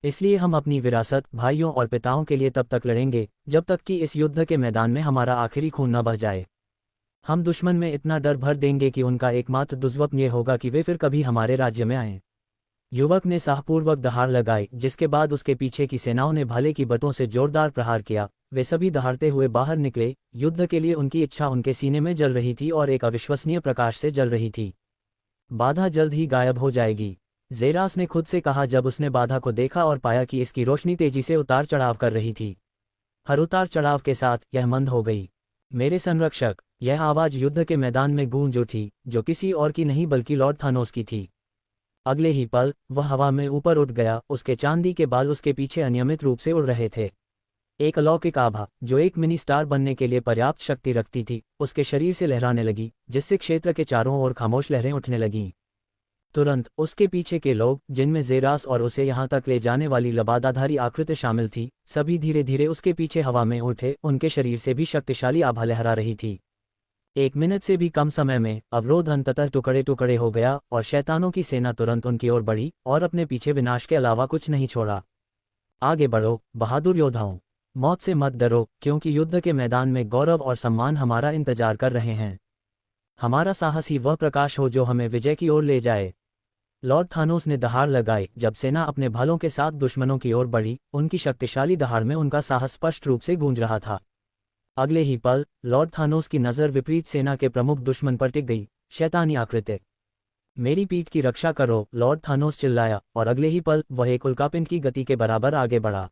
इसलिए हम अपनी विरासत, भाइयों और पिताओं के लिए तब तक लड़ेंगे जब तक कि इस युद्ध के मैदान में हमारा आखिरी खून न बह जाए। हम दुश्मन में इतना डर भर देंगे कि उनका एकमात्र दुष्वप्न ये होगा कि वे फिर कभी हमारे राज्य में आएं। युवक ने साहपूर्वक दहाड़ लगाई, जिसके बाद उसके पीछे की सेनाओं ने भाले की बटों से जोरदार प्रहार किया। वे सभी दहाड़ते हुए बाहर निकले। युद्ध के लिए उनकी इच्छा उनके सीने में जल रही थी और एक अविश्वसनीय प्रकाश से जल रही थी। बाधा जल्द ही गायब हो जाएगी, ज़ेरास ने खुद से कहा जब उसने बाधा को देखा और पाया कि इसकी रोशनी तेजी से उतार चढ़ाव कर रही थी। हर उतार चढ़ाव के साथ यह मंद हो गई। मेरे संरक्षक, यह आवाज युद्ध के मैदान में गूंज उठी, जो किसी और की नहीं बल्कि लॉर्ड थानोस की थी। अगले ही पल वह हवा में ऊपर उठ गया। उसके चांदी के बाल उसके पीछे अनियमित रूप से उड़ रहे थे। एक अलौकिक आभा, जो एक मिनी स्टार बनने के लिए पर्याप्त शक्ति रखती थी, उसके शरीर से लहराने लगी, जिससे क्षेत्र के चारों ओर खामोश लहरें उठने लगीं। तुरंत उसके पीछे के लोग, जिनमें ज़ेरास और उसे यहाँ तक ले जाने वाली लबादाधारी आकृति शामिल थी, सभी धीरे धीरे उसके पीछे हवा में उठे। उनके शरीर से भी शक्तिशाली आभा लहरा रही थी। 1 मिनट से भी कम समय में अवरोध अंततः टुकड़े टुकड़े हो गया और शैतानों की सेना तुरंत उनकी ओर बढ़ी और अपने पीछे विनाश के अलावा कुछ नहीं छोड़ा। आगे बढ़ो बहादुर योद्धाओं, मौत से मत डरो, क्योंकि युद्ध के मैदान में गौरव और सम्मान हमारा इंतजार कर रहे हैं। हमारा साहस ही वह प्रकाश हो जो हमें विजय की ओर ले जाए। लॉर्ड थानोस ने दहाड़ लगाई। जब सेना अपने भालों के साथ दुश्मनों की ओर बढ़ी, उनकी शक्तिशाली दहाड़ में उनका साहस स्पष्ट रूप से गूंज रहा था। अगले ही पल लॉर्ड थानोस की नज़र विपरीत सेना के प्रमुख दुश्मन पर टिक गई, शैतानी आकृति। मेरी पीठ की रक्षा करो, लॉर्ड थानोस चिल्लाया, और अगले ही पल वह एक उल्कापिंड की गति के बराबर आगे बढ़ा।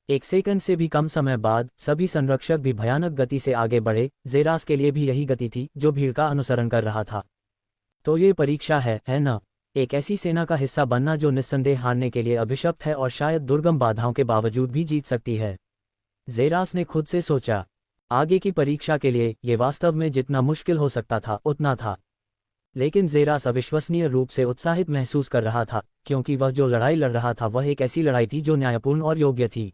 1 सेकंड से भी कम समय बाद सभी संरक्षक भी भयानक गति से आगे बढ़े। ज़ेरास के लिए भी यही गति थी, जो भीड़ का अनुसरण कर रहा था। तो ये परीक्षा है ना? एक ऐसी सेना का हिस्सा बनना जो निस्संदेह हारने के लिए अभिशप्त है और शायद दुर्गम बाधाओं के बावजूद भी जीत सकती है। ज़ेरास ने खुद से सोचा, आगे की परीक्षा के लिए ये वास्तव में जितना मुश्किल हो सकता था उतना था। लेकिन ज़ेरास अविश्वसनीय रूप से उत्साहित महसूस कर रहा था, क्योंकि वह जो लड़ाई लड़ रहा था वह एक ऐसी लड़ाई थी जो न्यायपूर्ण और योग्य थी।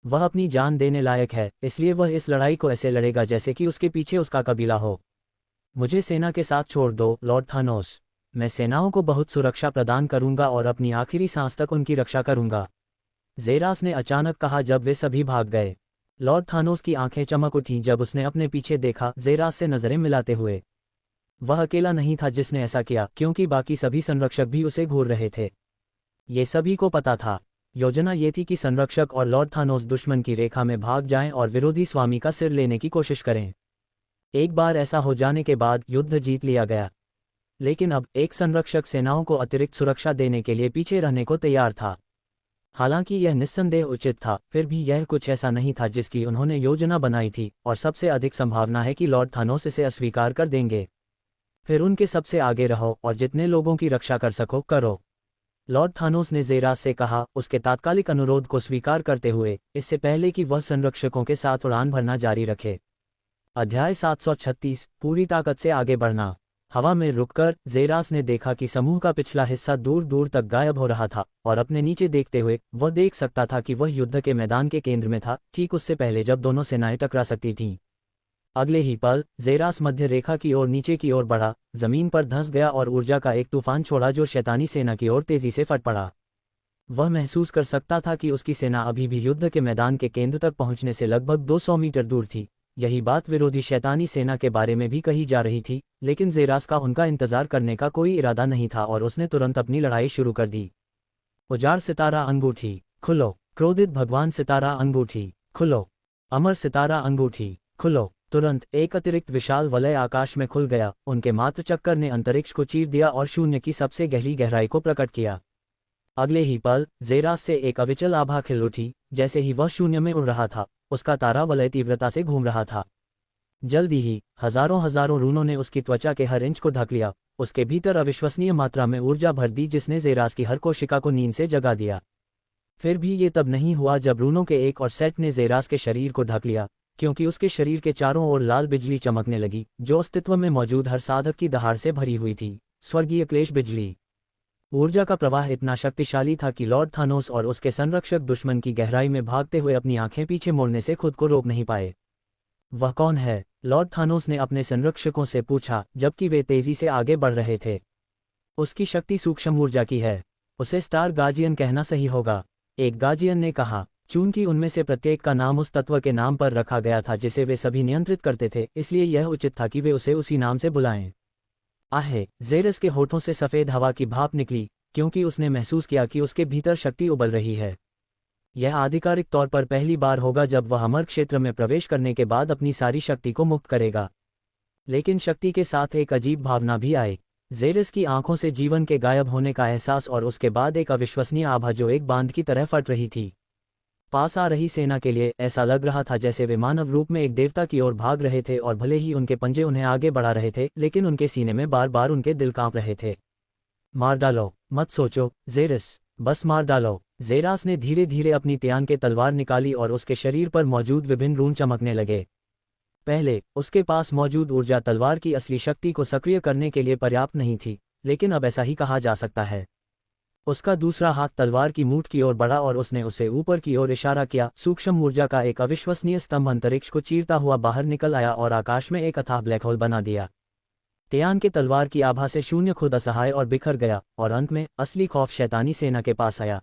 वह अपनी जान देने लायक है, इसलिए वह इस लड़ाई को ऐसे लड़ेगा जैसे कि उसके पीछे उसका कबीला हो। मुझे सेना के साथ छोड़ दो लॉर्ड थानोस, मैं सेनाओं को बहुत सुरक्षा प्रदान करूंगा और अपनी आखिरी सांस तक उनकी रक्षा करूंगा, ज़ेरास ने अचानक कहा जब वे सभी भाग गए। लॉर्ड थानोस की आंखें चमक उठीं जब उसने अपने पीछे देखा, ज़ेरास से नजरें मिलाते हुए। वह अकेला नहीं था जिसने ऐसा किया, क्योंकि बाकी सभी संरक्षक भी उसे घूर रहे थे। ये सभी को पता था। योजना ये थी कि संरक्षक और लॉर्ड थानोस दुश्मन की रेखा में भाग जाएं और विरोधी स्वामी का सिर लेने की कोशिश करें। एक बार ऐसा हो जाने के बाद युद्ध जीत लिया गया। लेकिन अब एक संरक्षक सेनाओं को अतिरिक्त सुरक्षा देने के लिए पीछे रहने को तैयार था। हालांकि यह निस्संदेह उचित था, फिर भी यह कुछ ऐसा नहीं था जिसकी उन्होंने योजना बनाई थी, और सबसे अधिक संभावना है कि लॉर्ड थानोस इसे अस्वीकार कर देंगे। फिर उनके सबसे आगे रहो और जितने लोगों की रक्षा कर सको करो, लॉर्ड थानोस ने ज़ेरास से कहा, उसके तात्कालिक अनुरोध को स्वीकार करते हुए, इससे पहले कि वह संरक्षकों के साथ उड़ान भरना जारी रखे। अध्याय 736 पूरी ताकत से आगे बढ़ना। हवा में रुककर ज़ेरास ने देखा कि समूह का पिछला हिस्सा दूर दूर तक गायब हो रहा था, और अपने नीचे देखते हुए वह देख सकता था कि वह युद्ध के मैदान के केंद्र में था, ठीक उससे पहले जब दोनों सेनाएं टकरा सकती थीं। अगले ही पल ज़ेरास मध्य रेखा की ओर नीचे की ओर बढ़ा, जमीन पर धंस गया और ऊर्जा का एक तूफान छोड़ा जो शैतानी सेना की ओर तेजी से फट पड़ा। वह महसूस कर सकता था कि उसकी सेना अभी भी युद्ध के मैदान के केंद्र तक पहुंचने से लगभग 200 मीटर दूर थी। यही बात विरोधी शैतानी सेना के बारे में भी कही जा रही थी, लेकिन ज़ेरास का उनका इंतजार करने का कोई इरादा नहीं था और उसने तुरंत अपनी लड़ाई शुरू कर दी। उजाड़ सितारा अंगूठी खुलो, क्रोधित भगवान सितारा अंगूठी खुलो, अमर सितारा अंगूठी खुलो। तुरंत एक अतिरिक्त विशाल वलय आकाश में खुल गया। उनके मात्र चक्कर ने अंतरिक्ष को चीर दिया और शून्य की सबसे गहरी गहराई को प्रकट किया। अगले ही पल ज़ेरास से एक अविचल आभा खिल उठी। जैसे ही वह शून्य में उड़ रहा था, उसका तारा वलय तीव्रता से घूम रहा था। जल्दी ही हजारों हजारों रूनों ने उसकी त्वचा के हर इंच को ढक लिया, उसके भीतर अविश्वसनीय मात्रा में ऊर्जा भर दी जिसने जेरास की हर कोशिका को नींद से जगा दिया। फिर भी ये तब नहीं हुआ जब रूनों के एक और सेट ने जेरास के शरीर को ढक लिया, क्योंकि उसके शरीर के चारों ओर लाल बिजली चमकने लगी जो अस्तित्व में मौजूद हर साधक की दहाड़ से भरी हुई थी, स्वर्गीय क्लेश बिजली। ऊर्जा का प्रवाह इतना शक्तिशाली था कि लॉर्ड थानोस और उसके संरक्षक दुश्मन की गहराई में भागते हुए अपनी आंखें पीछे मोड़ने से खुद को रोक नहीं पाए। वह कौन है? लॉर्ड थानोस ने अपने संरक्षकों से पूछा जबकि वे तेजी से आगे बढ़ रहे थे। उसकी शक्ति सूक्ष्म ऊर्जा की है, उसे स्टार गार्जियन कहना सही होगा, एक गार्जियन ने कहा। चूंकि उनमें से प्रत्येक का नाम उस तत्व के नाम पर रखा गया था जिसे वे सभी नियंत्रित करते थे, इसलिए यह उचित था कि वे उसे उसी नाम से बुलाएं। आहे, जेरस के होठों से सफ़ेद हवा की भाप निकली, क्योंकि उसने महसूस किया कि उसके भीतर शक्ति उबल रही है। यह आधिकारिक तौर पर पहली बार होगा जब वह अमर क्षेत्र में प्रवेश करने के बाद अपनी सारी शक्ति को मुक्त करेगा। लेकिन शक्ति के साथ एक अजीब भावना भी आई, जेरस की आंखों से जीवन के गायब होने का एहसास और उसके बाद एक अविश्वसनीय आभा जो एक बांध की तरह फट रही थी। पास आ रही सेना के लिए ऐसा लग रहा था जैसे वे मानव रूप में एक देवता की ओर भाग रहे थे और भले ही उनके पंजे उन्हें आगे बढ़ा रहे थे, लेकिन उनके सीने में बार बार उनके दिल कांप रहे थे। मार डालो, मत सोचो जेरस, बस मार डालो। जेरास ने धीरे धीरे अपनी त्यान के तलवार निकाली और उसके शरीर पर मौजूद विभिन्न रून चमकने लगे। पहले उसके पास मौजूद ऊर्जा तलवार की असली शक्ति को सक्रिय करने के लिए पर्याप्त नहीं थी, लेकिन अब ऐसा ही कहा जा सकता है। उसका दूसरा हाथ तलवार की मूठ की ओर बढ़ा और उसने उसे ऊपर की ओर इशारा किया। सूक्ष्म ऊर्जा का एक अविश्वसनीय स्तंभ अंतरिक्ष को चीरता हुआ बाहर निकल आया और आकाश में एक अथाह ब्लैक होल बना दिया। त्यान के तलवार की आभा से शून्य खुद असहाय और बिखर गया, और अंत में असली खौफ शैतानी सेना के पास आया।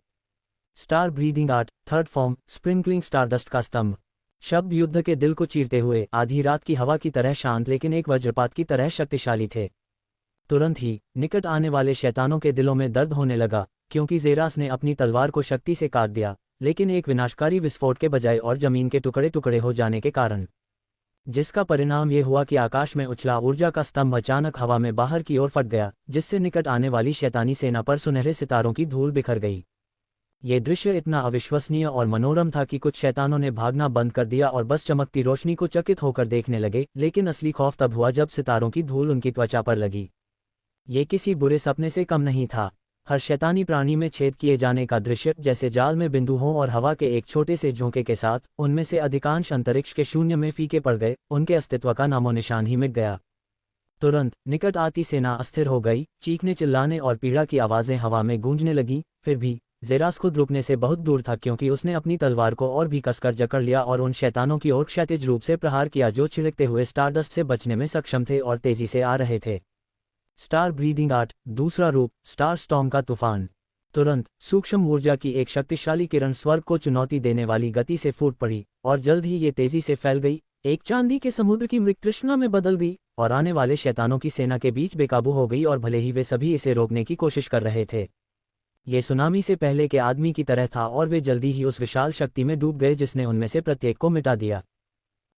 Star breathing art, third form, sprinkling stardust का स्तंभ। शब्द युद्ध के दिल को चीरते हुए आधी रात की हवा की तरह शांत लेकिन एक वज्रपात की तरह शक्तिशाली थे। तुरंत ही निकट आने वाले शैतानों के दिलों में दर्द होने लगा, क्योंकि जेरास ने अपनी तलवार को शक्ति से काट दिया, लेकिन एक विनाशकारी विस्फोट के बजाय और जमीन के टुकड़े टुकड़े हो जाने के कारण, जिसका परिणाम ये हुआ कि आकाश में उछला ऊर्जा का स्तंभ अचानक हवा में बाहर की ओर फट गया, जिससे निकट आने वाली शैतानी सेना पर सुनहरे सितारों की धूल बिखर गई। ये दृश्य इतना अविश्वसनीय और मनोरम था कि कुछ शैतानों ने भागना बंद कर दिया और बस चमकती रोशनी को चकित होकर देखने लगे, लेकिन असली खौफ तब हुआ जब सितारों की धूल उनकी त्वचा पर लगी। ये किसी बुरे सपने से कम नहीं था। हर शैतानी प्राणी में छेद किए जाने का दृश्य जैसे जाल में बिंदु हों और हवा के एक छोटे से झोंके के साथ उनमें से अधिकांश अंतरिक्ष के शून्य में फीके पड़ गए, उनके अस्तित्व का नामो निशान ही मिट गया। तुरंत निकट आती सेना अस्थिर हो गई, चीखने चिल्लाने और पीड़ा की आवाजें हवा में गूंजने लगीं। फिर भी जेरास खुद रुकने से बहुत दूर था, क्योंकि उसने अपनी तलवार को और भी कसकर जकड़ लिया और उन शैतानों की ओर क्षैतिज रूप से प्रहार किया जो छिड़कते हुए स्टारडस्ट से बचने में सक्षम थे और तेजी से आ रहे थे। स्टार ब्रीदिंग आर्ट, दूसरा रूप, स्टार स्टॉर्म का तूफान। तुरंत सूक्ष्म ऊर्जा की एक शक्तिशाली किरण स्वर्ग को चुनौती देने वाली गति से फूट पड़ी, और जल्द ही ये तेजी से फैल गई, एक चांदी के समुद्र की मृग तृष्णा में बदल गई और आने वाले शैतानों की सेना के बीच बेकाबू हो गई। और भले ही वे सभी इसे रोकने की कोशिश कर रहे थे, ये सुनामी से पहले के आदमी की तरह था और वे जल्दी ही उस विशाल शक्ति में डूब गए जिसने उनमें से प्रत्येक को मिटा दिया।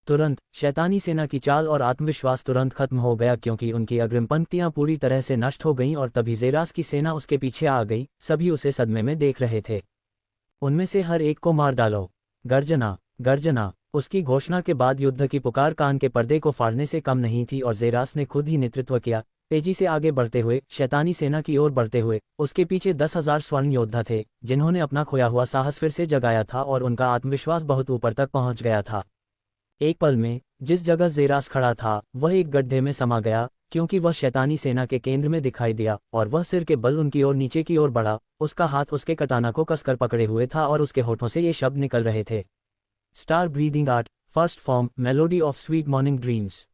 तुरंत शैतानी सेना की चाल और आत्मविश्वास तुरंत खत्म हो गया, क्योंकि उनकी अग्रिम पंक्तियां पूरी तरह से नष्ट हो गईं और तभी जेरास की सेना उसके पीछे आ गई। सभी उसे सदमे में देख रहे थे। उनमें से हर एक को मार डालो। गर्जना, गर्जना। उसकी घोषणा के बाद युद्ध की पुकार कान के पर्दे को फाड़ने से कम नहीं थी और जेरास ने खुद ही नेतृत्व किया, तेजी से आगे बढ़ते हुए, शैतानी सेना की ओर बढ़ते हुए। उसके पीछे 10,000 स्वर्ण योद्धा थे जिन्होंने अपना खोया हुआ साहस फिर से जगाया था और उनका आत्मविश्वास बहुत ऊपर तक पहुंच गया था। एक पल में जिस जगह जेरास खड़ा था वह एक गड्ढे में समा गया, क्योंकि वह शैतानी सेना के केंद्र में दिखाई दिया और वह सिर के बल उनकी ओर नीचे की ओर बढ़ा। उसका हाथ उसके कटाना को कसकर पकड़े हुए था और उसके होठों से ये शब्द निकल रहे थे, star breathing art, first form, melody of sweet morning dreams.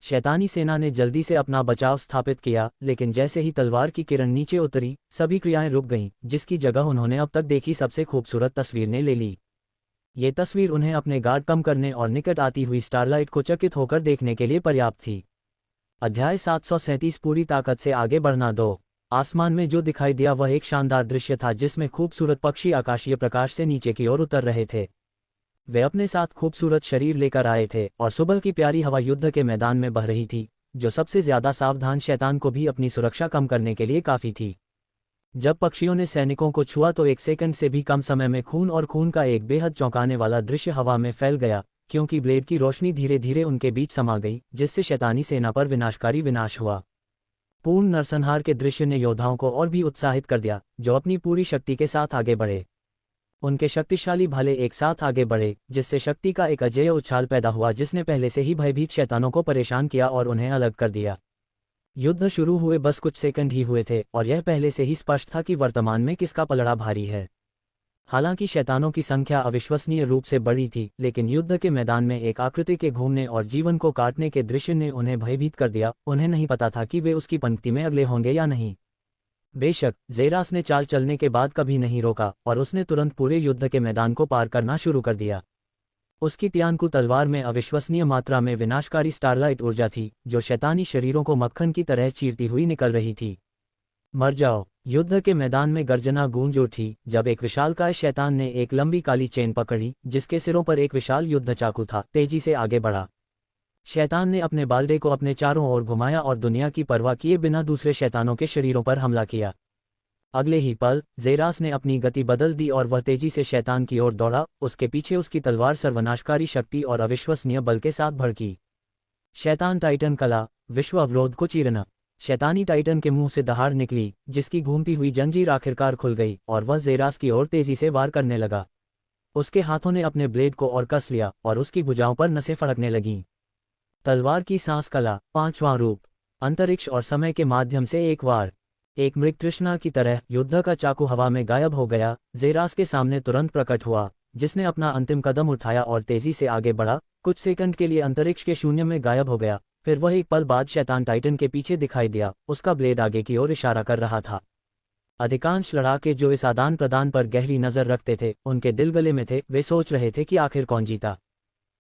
शैतानी सेना ने जल्दी से अपना बचाव स्थापित किया, लेकिन जैसे ही तलवार की किरण नीचे उतरी सभी क्रियाएं रुक गईं, जिसकी जगह उन्होंने अब तक देखी सबसे खूबसूरत तस्वीर ने ले ली। ये तस्वीर उन्हें अपने गार्ड कम करने और निकट आती हुई स्टारलाइट को चकित होकर देखने के लिए पर्याप्त थी। अध्याय 737 पूरी ताकत से आगे बढ़ना 2। आसमान में जो दिखाई दिया वह एक शानदार दृश्य था जिसमें खूबसूरत पक्षी आकाशीय प्रकाश से नीचे की ओर उतर रहे थे। वे अपने साथ खूबसूरत शरीर लेकर आए थे और सुबह की प्यारी हवा युद्ध के मैदान में बह रही थी, जो सबसे ज्यादा सावधान शैतान को भी अपनी सुरक्षा कम करने के लिए काफी थी। जब पक्षियों ने सैनिकों को छुआ तो एक सेकंड से भी कम समय में खून और खून का एक बेहद चौंकाने वाला दृश्य हवा में फैल गया, क्योंकि ब्लेड की रोशनी धीरे धीरे उनके बीच समा गई, जिससे शैतानी सेना पर विनाशकारी विनाश हुआ। पूर्ण नरसंहार के दृश्य ने योद्धाओं को और भी उत्साहित कर दिया, जो अपनी पूरी शक्ति के साथ आगे बढ़े। उनके शक्तिशाली भाले एक साथ आगे बढ़े, जिससे शक्ति का एक अजेय उछाल पैदा हुआ जिसने पहले से ही भयभीत शैतानों को परेशान किया और उन्हें अलग कर दिया। युद्ध शुरू हुए बस कुछ सेकंड ही हुए थे और यह पहले से ही स्पष्ट था कि वर्तमान में किसका पलड़ा भारी है। हालांकि शैतानों की संख्या अविश्वसनीय रूप से बड़ी थी, लेकिन युद्ध के मैदान में एक आकृति के घूमने और जीवन को काटने के दृश्य ने उन्हें भयभीत कर दिया। उन्हें नहीं पता था कि वे उसकी पंक्ति में अगले होंगे या नहीं। बेशक ज़ेरास ने चाल चलने के बाद कभी नहीं रोका और उसने तुरंत पूरे युद्ध के मैदान को पार करना शुरू कर दिया। उसकी तियानकू तलवार में अविश्वसनीय मात्रा में विनाशकारी स्टारलाइट ऊर्जा थी, जो शैतानी शरीरों को मक्खन की तरह चीरती हुई निकल रही थी। मर जाओ। युद्ध के मैदान में गर्जना गूंज उठी जब एक विशालकाय शैतान ने एक लंबी काली चेन पकड़ी, जिसके सिरों पर एक विशाल युद्ध चाकू था, तेजी से आगे बढ़ा। शैतान ने अपने बालडे को अपने चारों ओर घुमाया और दुनिया की परवाह किए बिना दूसरे शैतानों के शरीरों पर हमला किया। अगले ही पल ज़ेरास ने अपनी गति बदल दी और वह तेजी से शैतान की ओर दौड़ा। उसके पीछे उसकी तलवार सर्वनाशकारी शक्ति और अविश्वसनीय बल के साथ भड़की। शैतान टाइटन कला, विश्व अवरोध को चीरना। शैतानी टाइटन के मुंह से दहाड़ निकली, जिसकी घूमती हुई जंजीर आखिरकार खुल गई और वह ज़ेरास की ओर तेजी से वार करने लगा। उसके हाथों ने अपने ब्लेड को और कस लिया और उसकी भुजाओं पर नसें फड़कने लगीं। तलवार की सांस कला, पांचवां रूप। अंतरिक्ष और समय के माध्यम से एक वार। एक मृग तृष्णा की तरह युद्ध का चाकू हवा में गायब हो गया। ज़ेरास के सामने तुरंत प्रकट हुआ, जिसने अपना अंतिम कदम उठाया और तेजी से आगे बढ़ा। कुछ सेकंड के लिए अंतरिक्ष के शून्य में गायब हो गया, फिर वह एक पल बाद शैतान टाइटन के पीछे दिखाई दिया। उसका ब्लेड आगे की ओर इशारा कर रहा था। अधिकांश लड़ाके जो इस आदान प्रदान पर गहरी नजर रखते थे, उनके दिल गले में थे। वे सोच रहे थे कि आखिर कौन जीता।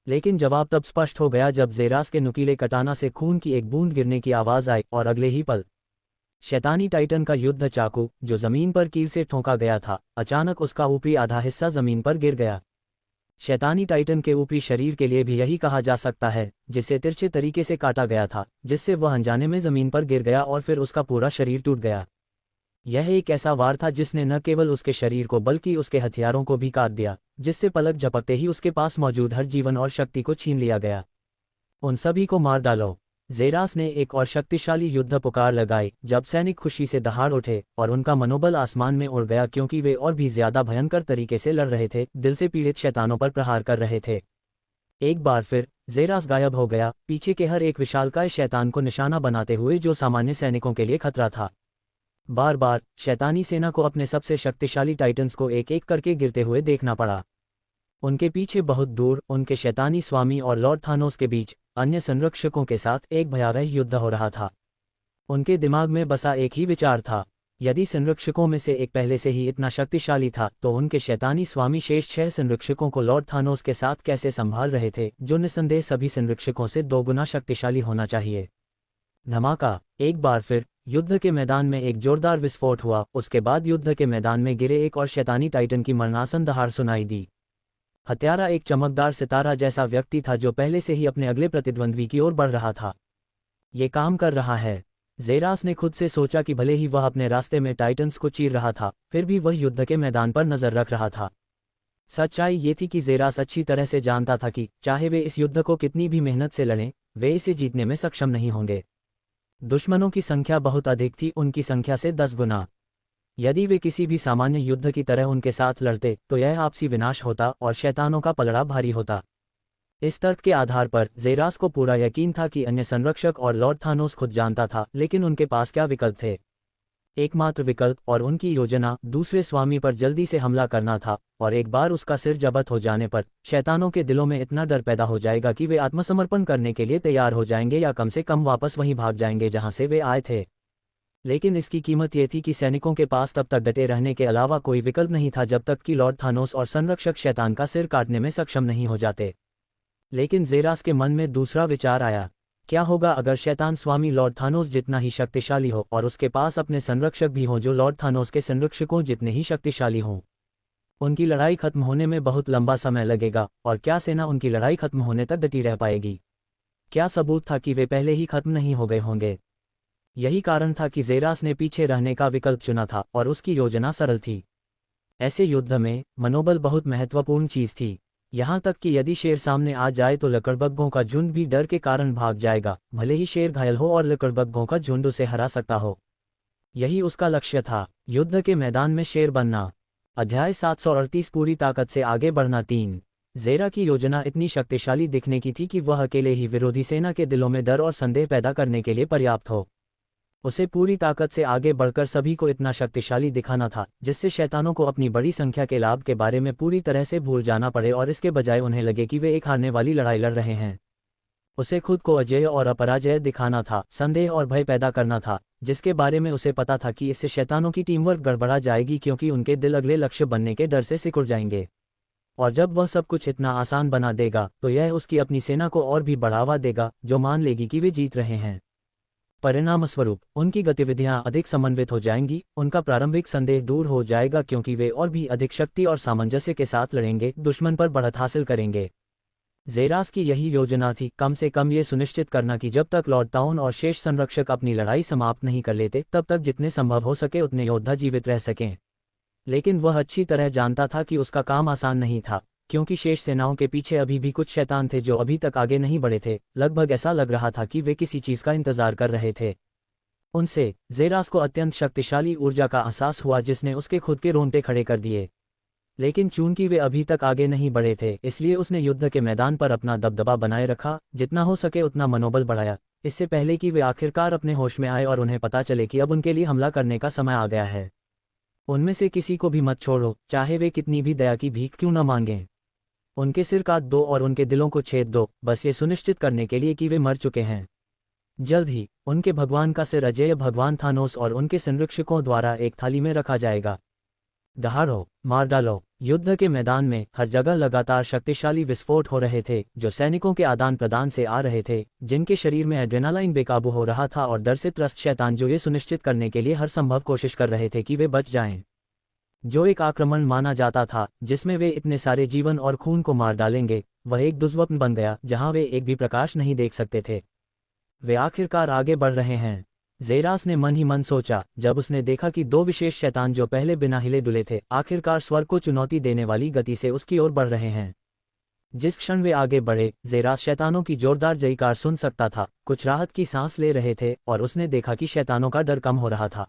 लेकिन जवाब तब स्पष्ट हो गया जब ज़ेरास के नुकीले कटाना से खून की एक बूंद गिरने की आवाज आई और अगले ही पल शैतानी टाइटन का युद्ध चाकू, जो जमीन पर कील से ठोंका गया था, अचानक उसका ऊपरी आधा हिस्सा जमीन पर गिर गया। शैतानी टाइटन के ऊपरी शरीर के लिए भी यही कहा जा सकता है, जिसे तिरछे तरीके से काटा गया था, जिससे वह अनजाने में जमीन पर गिर गया और फिर उसका पूरा शरीर टूट गया। यह एक ऐसा वार था जिसने न केवल उसके शरीर को बल्कि उसके हथियारों को भी काट दिया, जिससे पलक झपकते ही उसके पास मौजूद हर जीवन और शक्ति को छीन लिया गया। उन सभी को मार डालो। ज़ेरास ने एक और शक्तिशाली युद्ध पुकार लगाई, जब सैनिक खुशी से दहाड़ उठे और उनका मनोबल आसमान में उड़ गया, क्योंकि वे और भी ज्यादा भयंकर तरीके से लड़ रहे थे, दिल से पीड़ित शैतानों पर प्रहार कर रहे थे। एक बार फिर ज़ेरास गायब हो गया, पीछे के हर एक विशालकाय शैतान को निशाना बनाते हुए जो सामान्य सैनिकों के लिए खतरा था। बार बार शैतानी सेना को अपने सबसे शक्तिशाली टाइटन्स को एक एक करके गिरते हुए देखना पड़ा। उनके पीछे बहुत दूर उनके शैतानी स्वामी और लॉर्ड थानोस के बीच अन्य संरक्षकों के साथ एक भयावह युद्ध हो रहा था। उनके दिमाग में बसा एक ही विचार था, यदि संरक्षकों में से एक पहले से ही इतना शक्तिशाली था, तो उनके शैतानी स्वामी शेष 6 संरक्षकों को लॉर्ड थानोस के साथ कैसे संभाल रहे थे, जो निस्संदेह सभी संरक्षकों से 2 गुना शक्तिशाली होना चाहिए। धमाका। एक बार फिर युद्ध के मैदान में एक जोरदार विस्फोट हुआ। उसके बाद युद्ध के मैदान में गिरे एक और शैतानी टाइटन की मरणासन दहाड़ सुनाई दी। हत्यारा एक चमकदार सितारा जैसा व्यक्ति था, जो पहले से ही अपने अगले प्रतिद्वंद्वी की ओर बढ़ रहा था। ये काम कर रहा है, ज़ेरास ने खुद से सोचा कि भले ही वह अपने रास्ते में टाइटन्स को चीर रहा था, फिर भी वह युद्ध के मैदान पर नजर रख रहा था। सच्चाई ये थी कि ज़ेरास अच्छी तरह से जानता था कि चाहे वे इस युद्ध को कितनी भी मेहनत से लड़ें, वे इसे जीतने में सक्षम नहीं होंगे। दुश्मनों की संख्या बहुत अधिक थी, उनकी संख्या से 10 गुना। यदि वे किसी भी सामान्य युद्ध की तरह उनके साथ लड़ते, तो यह आपसी विनाश होता और शैतानों का पलड़ा भारी होता। इस तर्क के आधार पर ज़ेरास को पूरा यकीन था कि अन्य संरक्षक और लॉर्ड थानोस खुद जानता था, लेकिन उनके पास क्या विकल्प थे? एकमात्र विकल्प और उनकी योजना दूसरे स्वामी पर जल्दी से हमला करना था, और एक बार उसका सिर जब्त हो जाने पर शैतानों के दिलों में इतना डर पैदा हो जाएगा कि वे आत्मसमर्पण करने के लिए तैयार हो जाएंगे, या कम से कम वापस वहीं भाग जाएंगे जहां से वे आए थे। लेकिन इसकी कीमत ये थी कि सैनिकों के पास तब तक डटे रहने के अलावा कोई विकल्प नहीं था, जब तक कि लॉर्ड थानोस और संरक्षक शैतान का सिर काटने में सक्षम नहीं हो जाते। लेकिन ज़ेरास के मन में दूसरा विचार आया। क्या होगा अगर शैतान स्वामी लॉर्ड थानोस जितना ही शक्तिशाली हो और उसके पास अपने संरक्षक भी हों जो लॉर्ड थानोस के संरक्षकों जितने ही शक्तिशाली हों? उनकी लड़ाई खत्म होने में बहुत लंबा समय लगेगा, और क्या सेना उनकी लड़ाई खत्म होने तक डटी रह पाएगी? क्या सबूत था कि वे पहले ही खत्म नहीं हो गए होंगे? यही कारण था कि ज़ेरास ने पीछे रहने का विकल्प चुना था, और उसकी योजना सरल थी। ऐसे युद्ध में मनोबल बहुत महत्वपूर्ण चीज थी। यहाँ तक कि यदि शेर सामने आ जाए तो लकड़बग्घों का झुंड भी डर के कारण भाग जाएगा, भले ही शेर घायल हो और लकड़बग्घों का झुंड उसे हरा सकता हो। यही उसका लक्ष्य था, युद्ध के मैदान में शेर बनना। अध्याय 738 पूरी ताकत से आगे बढ़ना 3। ज़ेरा की योजना इतनी शक्तिशाली दिखने की थी कि वह अकेले ही विरोधी सेना के दिलों में डर और संदेह पैदा करने के लिए पर्याप्त हो। उसे पूरी ताकत से आगे बढ़कर सभी को इतना शक्तिशाली दिखाना था जिससे शैतानों को अपनी बड़ी संख्या के लाभ के बारे में पूरी तरह से भूल जाना पड़े और इसके बजाय उन्हें लगे कि वे एक हारने वाली लड़ाई लड़ रहे हैं। उसे खुद को अजेय और अपराजय दिखाना था, संदेह और भय पैदा करना था, जिसके बारे में उसे पता था कि इससे शैतानों की टीमवर्क गड़बड़ा जाएगी क्योंकि उनके दिल अगले लक्ष्य बनने के डर से सिकुड़ जाएंगे। और जब वह सब कुछ इतना आसान बना देगा तो यह उसकी अपनी सेना को और भी बढ़ावा देगा, जो मान लेगी कि वे जीत रहे हैं। परिणामस्वरूप उनकी गतिविधियां अधिक समन्वित हो जाएंगी, उनका प्रारंभिक संदेह दूर हो जाएगा क्योंकि वे और भी अधिक शक्ति और सामंजस्य के साथ लड़ेंगे, दुश्मन पर बढ़त हासिल करेंगे। ज़ेरास की यही योजना थी, कम से कम ये सुनिश्चित करना कि जब तक लॉर्ड टाउन और शेष संरक्षक अपनी लड़ाई समाप्त नहीं कर लेते तब तक जितने संभव हो सके उतने योद्धा जीवित रह सकें। लेकिन वह अच्छी तरह जानता था कि उसका काम आसान नहीं था, क्योंकि शेष सेनाओं के पीछे अभी भी कुछ शैतान थे जो अभी तक आगे नहीं बढ़े थे। लगभग ऐसा लग रहा था कि वे किसी चीज का इंतजार कर रहे थे। उनसे ज़ेरास को अत्यंत शक्तिशाली ऊर्जा का एहसास हुआ जिसने उसके खुद के रोंगटे खड़े कर दिए। लेकिन चूंकि वे अभी तक आगे नहीं बढ़े थे, इसलिए उसने युद्ध के मैदान पर अपना दबदबा बनाए रखा, जितना हो सके उतना मनोबल बढ़ाया, इससे पहले कि वे आखिरकार अपने होश में आए और उन्हें पता चले कि अब उनके लिए हमला करने का समय आ गया है। उनमें से किसी को भी मत छोड़ो, चाहे वे कितनी भी दया की भीख क्यों न मांगें। उनके सिर काट दो और उनके दिलों को छेद दो, बस ये सुनिश्चित करने के लिए कि वे मर चुके हैं। जल्द ही उनके भगवान का सिर अजेय भगवान थानोस और उनके संरक्षकों द्वारा एक थाली में रखा जाएगा। दहाड़ो, मार डालो। युद्ध के मैदान में हर जगह लगातार शक्तिशाली विस्फोट हो रहे थे जो सैनिकों के आदान प्रदान से आ रहे थे, जिनके शरीर में एड्रेनालाइन बेकाबू हो रहा था और डर से त्रस्त शैतान जो ये सुनिश्चित करने के लिए हर संभव कोशिश कर रहे थे कि वे बच जाएं। जो एक आक्रमण माना जाता था जिसमें वे इतने सारे जीवन और खून को मार डालेंगे, वह एक दुर्स्वप्न बन गया जहां वे एक भी प्रकाश नहीं देख सकते थे। वे आखिरकार आगे बढ़ रहे हैं, ज़ेरास ने मन ही मन सोचा, जब उसने देखा कि दो विशेष शैतान जो पहले बिना हिले डुले थे आखिरकार स्वर्ग को चुनौती देने वाली गति से उसकी ओर बढ़ रहे हैं। जिस क्षण वे आगे बढ़े, ज़ेरास शैतानों की जोरदार जयकार सुन सकता था, कुछ राहत की सांस ले रहे थे और उसने देखा कि शैतानों का डर कम हो रहा था।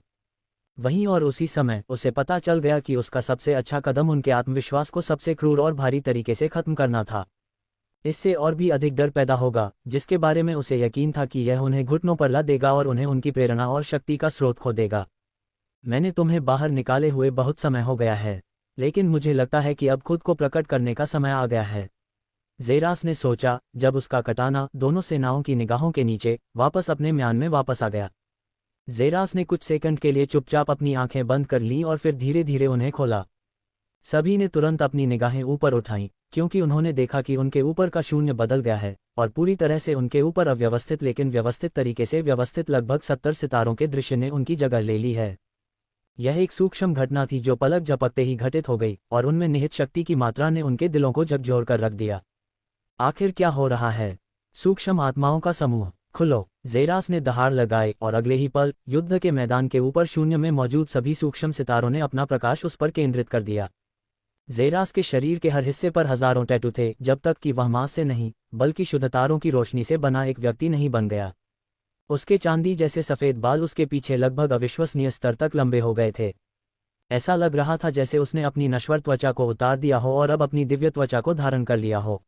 वहीं और उसी समय उसे पता चल गया कि उसका सबसे अच्छा कदम उनके आत्मविश्वास को सबसे क्रूर और भारी तरीके से खत्म करना था। इससे और भी अधिक डर पैदा होगा, जिसके बारे में उसे यकीन था कि यह उन्हें घुटनों पर ला देगा और उन्हें उनकी प्रेरणा और शक्ति का स्रोत खो देगा। मैंने तुम्हें बाहर निकाले हुए बहुत समय हो गया है, लेकिन मुझे लगता है कि अब खुद को प्रकट करने का समय आ गया है, ज़ेरास ने सोचा, जब उसका कटाना दोनों सेनाओं की निगाहों के नीचे वापस अपने म्यान में वापस आ गया। ज़ेरास ने कुछ सेकंड के लिए चुपचाप अपनी आंखें बंद कर लीं और फिर धीरे धीरे उन्हें खोला। सभी ने तुरंत अपनी निगाहें ऊपर उठाईं, क्योंकि उन्होंने देखा कि उनके ऊपर का शून्य बदल गया है और पूरी तरह से उनके ऊपर अव्यवस्थित लेकिन व्यवस्थित तरीके से व्यवस्थित लगभग 70 सितारों के दृश्य ने उनकी जगह ले ली है। यह एक सूक्ष्म घटना थी जो पलक झपकते ही घटित हो गई और उनमें निहित शक्ति की मात्रा ने उनके दिलों को झकझोर कर रख दिया। आखिर क्या हो रहा है? सूक्ष्म आत्माओं का समूह, खुलो। ज़ेरास ने दहाड़ लगाई और अगले ही पल युद्ध के मैदान के ऊपर शून्य में मौजूद सभी सूक्ष्म सितारों ने अपना प्रकाश उस पर केंद्रित कर दिया। ज़ेरास के शरीर के हर हिस्से पर हजारों टैटू थे, जब तक कि वह मांस से नहीं बल्कि शुद्ध तारों की रोशनी से बना एक व्यक्ति नहीं बन गया। उसके चांदी जैसे सफ़ेद बाल उसके पीछे लगभग अविश्वसनीय स्तर तक लंबे हो गए थे। ऐसा लग रहा था जैसे उसने अपनी नश्वर त्वचा को उतार दिया हो और अब अपनी दिव्य त्वचा को धारण कर लिया हो।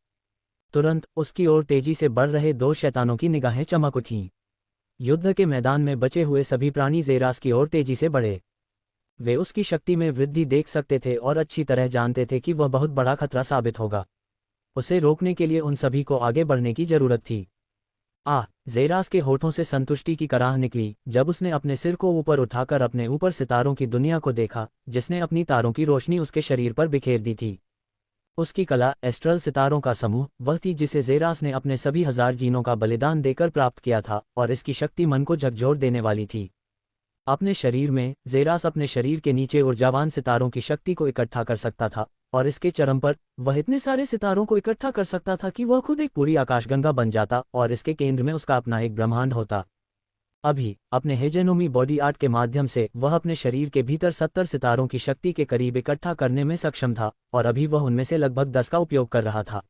तुरंत उसकी ओर तेजी से बढ़ रहे दो शैतानों की निगाहें चमक उठीं। युद्ध के मैदान में बचे हुए सभी प्राणी ज़ेरास की ओर तेजी से बढ़े। वे उसकी शक्ति में वृद्धि देख सकते थे और अच्छी तरह जानते थे कि वह बहुत बड़ा खतरा साबित होगा। उसे रोकने के लिए उन सभी को आगे बढ़ने की जरूरत थी। ज़ेरास के होठों से संतुष्टि की कराह निकली जब उसने अपने सिर को ऊपर उठाकर अपने ऊपर सितारों की दुनिया को देखा, जिसने अपनी तारों की रोशनी उसके शरीर पर बिखेर दी थी। उसकी कला एस्ट्रल सितारों का समूह वह थी जिसे ज़ेरास ने अपने सभी 1000 जीनों का बलिदान देकर प्राप्त किया था और इसकी शक्ति मन को झकझोर देने वाली थी। अपने शरीर में ज़ेरास अपने शरीर के नीचे ऊर्जावान सितारों की शक्ति को इकट्ठा कर सकता था और इसके चरम पर वह इतने सारे सितारों को इकट्ठा कर सकता था कि वह खुद एक पूरी आकाशगंगा बन जाता और इसके केंद्र में उसका अपना एक ब्रह्मांड होता। अभी अपने हेजेनोमी बॉडी आर्ट के माध्यम से वह अपने शरीर के भीतर 70 सितारों की शक्ति के करीब इकट्ठा करने में सक्षम था, और अभी वह उनमें से लगभग 10 का उपयोग कर रहा था।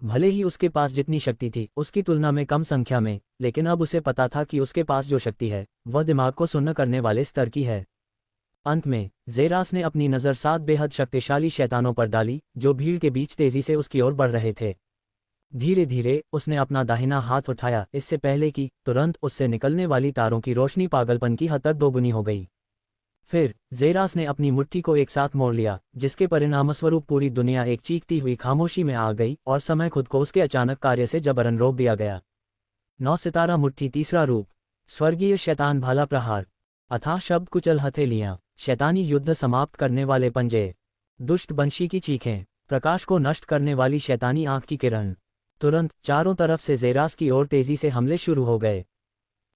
भले ही उसके पास जितनी शक्ति थी उसकी तुलना में कम संख्या में, लेकिन अब उसे पता था कि उसके पास जो शक्ति है वह दिमाग को सुन्न करने वाले स्तर की है। अंत में ज़ेरास ने अपनी नज़र 7 बेहद शक्तिशाली शैतानों पर डाली जो भीड़ के बीच तेजी से उसकी ओर बढ़ रहे थे। धीरे धीरे उसने अपना दाहिना हाथ उठाया, इससे पहले कि तुरंत उससे निकलने वाली तारों की रोशनी पागलपन की हद तक दोगुनी हो गई। फिर ज़ेरास ने अपनी मुट्ठी को एक साथ मोड़ लिया, जिसके परिणामस्वरूप पूरी दुनिया एक चीखती हुई खामोशी में आ गई और समय खुद को उसके अचानक कार्य से जबरन रोक दिया गया। 9 सितारा मुट्ठी तीसरा रूप, स्वर्गीय शैतान भाला प्रहार, अथाह शब्द कुचल हथेलियां, शैतानी युद्ध समाप्त करने वाले पंजे, दुष्ट बंशी की चीखें, प्रकाश को नष्ट करने वाली शैतानी आंख की किरण। तुरंत चारों तरफ से ज़ेरास की ओर तेजी से हमले शुरू हो गए।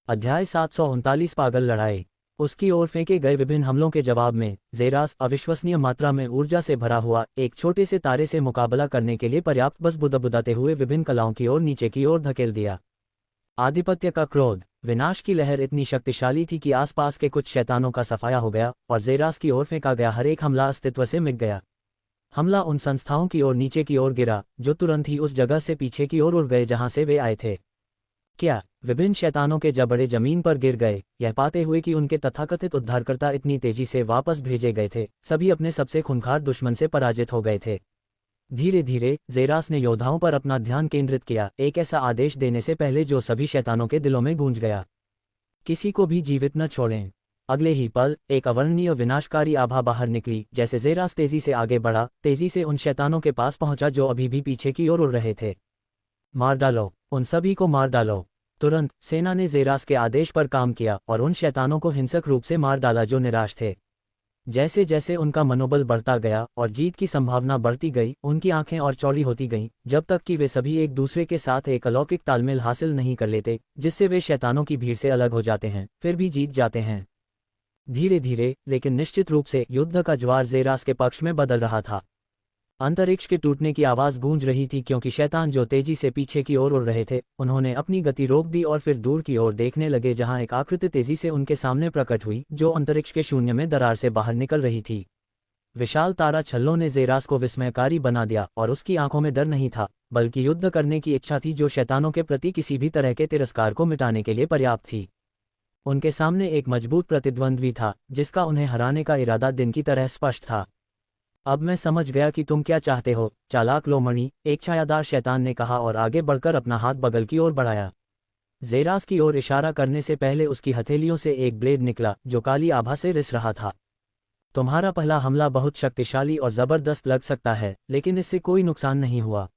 अध्याय 739 पागल लड़ाई। उसकी ओर फेंके गए विभिन्न हमलों के जवाब में ज़ेरास अविश्वसनीय मात्रा में ऊर्जा से भरा हुआ एक छोटे से तारे से मुकाबला करने के लिए पर्याप्त बस बुदाते हुए विभिन्न कलाओं की ओर नीचे की ओर धकेल दिया। आधिपत्य का क्रोध, विनाश की लहर इतनी शक्तिशाली थी कि आसपास के कुछ शैतानों का सफाया हो गया और ज़ेरास की ओर फेंका गया हर एक हमला अस्तित्व से मिट गया। हमला उन संस्थाओं की ओर नीचे की ओर गिरा जो तुरंत ही उस जगह से पीछे की ओर उड़ गए जहां से वे आए थे। क्या विभिन्न शैतानों के जबड़े जमीन पर गिर गए, यह पाते हुए कि उनके तथाकथित उद्धारकर्ता इतनी तेजी से वापस भेजे गए थे। सभी अपने सबसे खूंखार दुश्मन से पराजित हो गए थे। धीरे धीरे ज़ेरास ने योद्धाओं पर अपना ध्यान केंद्रित किया, एक ऐसा आदेश देने से पहले जो सभी शैतानों के दिलों में गूंज गया, किसी को भी जीवित न छोड़ें। अगले ही पल एक अवर्णनीय विनाशकारी आभा बाहर निकली। जैसे ज़ेरास तेजी से आगे बढ़ा, तेजी से उन शैतानों के पास पहुंचा जो अभी भी पीछे की ओर उड़ रहे थे। मार डालो, उन सभी को मार डालो। तुरंत सेना ने ज़ेरास के आदेश पर काम किया और उन शैतानों को हिंसक रूप से मार डाला जो निराश थे। जैसे जैसे उनका मनोबल बढ़ता गया और जीत की संभावना बढ़ती गई, उनकी आंखें और चौड़ी होती गईं, जब तक कि वे सभी एक दूसरे के साथ एक अलौकिक तालमेल हासिल नहीं कर लेते जिससे वे शैतानों की भीड़ से अलग हो जाते हैं, फिर भी जीत जाते हैं। धीरे धीरे लेकिन निश्चित रूप से युद्ध का ज्वार ज़ेरास के पक्ष में बदल रहा था। अंतरिक्ष के टूटने की आवाज़ गूंज रही थी क्योंकि शैतान जो तेजी से पीछे की ओर उड़ रहे थे उन्होंने अपनी गति रोक दी और फिर दूर की ओर देखने लगे जहां एक आकृति तेजी से उनके सामने प्रकट हुई जो अंतरिक्ष के शून्य में दरार से बाहर निकल रही थी। विशाल तारा छल्लों ने ज़ेरास को विस्मयकारी बना दिया और उसकी आंखों में डर नहीं था बल्कि युद्ध करने की इच्छा थी जो शैतानों के प्रति किसी भी तरह के तिरस्कार को मिटाने के लिए पर्याप्त थी। उनके सामने एक मजबूत प्रतिद्वंद्वी था जिसका उन्हें हराने का इरादा दिन की तरह स्पष्ट था। अब मैं समझ गया कि तुम क्या चाहते हो, चालाक लोमड़ी, एक छायादार शैतान ने कहा और आगे बढ़कर अपना हाथ बगल की ओर बढ़ाया। ज़ेरास की ओर इशारा करने से पहले उसकी हथेलियों से एक ब्लेड निकला जो काली आभा से रिस रहा था। तुम्हारा पहला हमला बहुत शक्तिशाली और ज़बरदस्त लग सकता है, लेकिन इससे कोई नुकसान नहीं हुआ।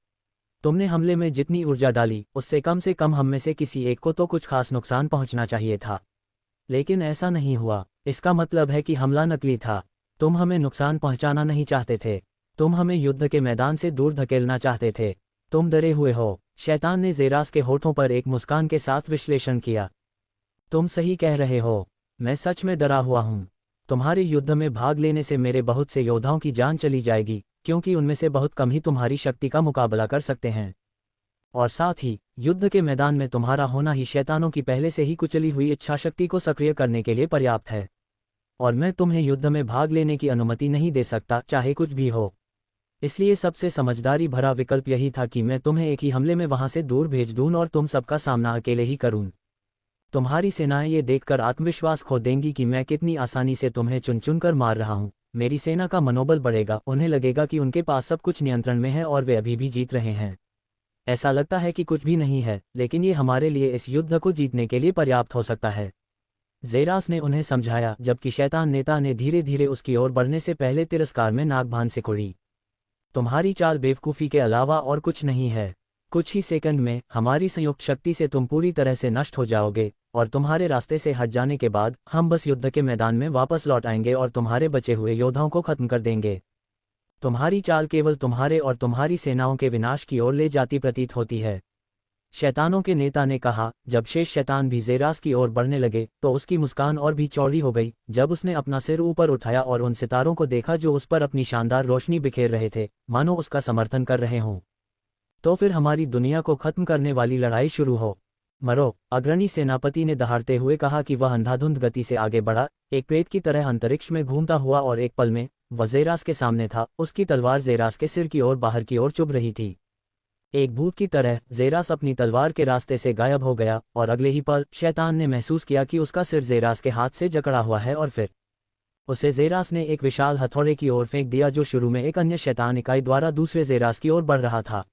तुमने हमले में जितनी ऊर्जा डाली उससे कम हम में से किसी एक को तो कुछ खास नुकसान पहुंचना चाहिए था, लेकिन ऐसा नहीं हुआ। इसका मतलब है कि हमला नकली था। तुम हमें नुकसान पहुंचाना नहीं चाहते थे, तुम हमें युद्ध के मैदान से दूर धकेलना चाहते थे। तुम डरे हुए हो। शैतान ने ज़ेरास के होठों पर एक मुस्कान के साथ विश्लेषण किया। तुम सही कह रहे हो, मैं सच में डरा हुआ हूं। तुम्हारे युद्ध में भाग लेने से मेरे बहुत से योद्धाओं की जान चली जाएगी क्योंकि उनमें से बहुत कम ही तुम्हारी शक्ति का मुकाबला कर सकते हैं, और साथ ही युद्ध के मैदान में तुम्हारा होना ही शैतानों की पहले से ही कुचली हुई इच्छाशक्ति को सक्रिय करने के लिए पर्याप्त है, और मैं तुम्हें युद्ध में भाग लेने की अनुमति नहीं दे सकता चाहे कुछ भी हो। इसलिए सबसे समझदारी भरा विकल्प यही था कि मैं तुम्हें एक ही हमले में वहां से दूर भेज दूं और तुम सबका सामना अकेले ही करूं। तुम्हारी सेनाएं ये देखकर आत्मविश्वास खो देंगी कि मैं कितनी आसानी से तुम्हें चुन चुन कर मार रहा हूं। मेरी सेना का मनोबल बढ़ेगा, उन्हें लगेगा कि उनके पास सब कुछ नियंत्रण में है और वे अभी भी जीत रहे हैं। ऐसा लगता है कि कुछ भी नहीं है, लेकिन ये हमारे लिए इस युद्ध को जीतने के लिए पर्याप्त हो सकता है। ज़ेरास ने उन्हें समझाया, जबकि शैतान नेता ने धीरे धीरे उसकी ओर बढ़ने से पहले तिरस्कार में नाक बांध सिकोड़ी। तुम्हारी चाल बेवकूफ़ी के अलावा और कुछ नहीं है। कुछ ही सेकंड में हमारी संयुक्त शक्ति से तुम पूरी तरह से नष्ट हो जाओगे, और तुम्हारे रास्ते से हट जाने के बाद हम बस युद्ध के मैदान में वापस लौट आएंगे और तुम्हारे बचे हुए योद्धाओं को खत्म कर देंगे। तुम्हारी चाल केवल तुम्हारे और तुम्हारी सेनाओं के विनाश की ओर ले जाती प्रतीत होती है। शैतानों के नेता ने कहा। जब शेष शैतान भी ज़ेरास की ओर बढ़ने लगे तो उसकी मुस्कान और भी चौड़ी हो गई जब उसने अपना सिर ऊपर उठाया और उन सितारों को देखा जो उस पर अपनी शानदार रोशनी बिखेर रहे थे, मानो उसका समर्थन कर रहे हों। तो फिर हमारी दुनिया को खत्म करने वाली लड़ाई शुरू हो। मरो, अग्रणी सेनापति ने दहाड़ते हुए कहा कि वह अंधाधुंध गति से आगे बढ़ा, एक प्रेत की तरह अंतरिक्ष में घूमता हुआ, और एक पल में वह ज़ेरास के सामने था। उसकी तलवार ज़ेरास के सिर की ओर बाहर की ओर चुभ रही थी। एक भूत की तरह ज़ेरास अपनी तलवार के रास्ते से गायब हो गया, और अगले ही पल शैतान ने महसूस किया कि उसका सिर ज़ेरास के हाथ से जकड़ा हुआ है, और फिर उसे ज़ेरास ने एक विशाल हथौड़े की ओर फेंक दिया जो शुरू में एक अन्य शैतान इकाई द्वारा दूसरे ज़ेरास की ओर बढ़ रहा था।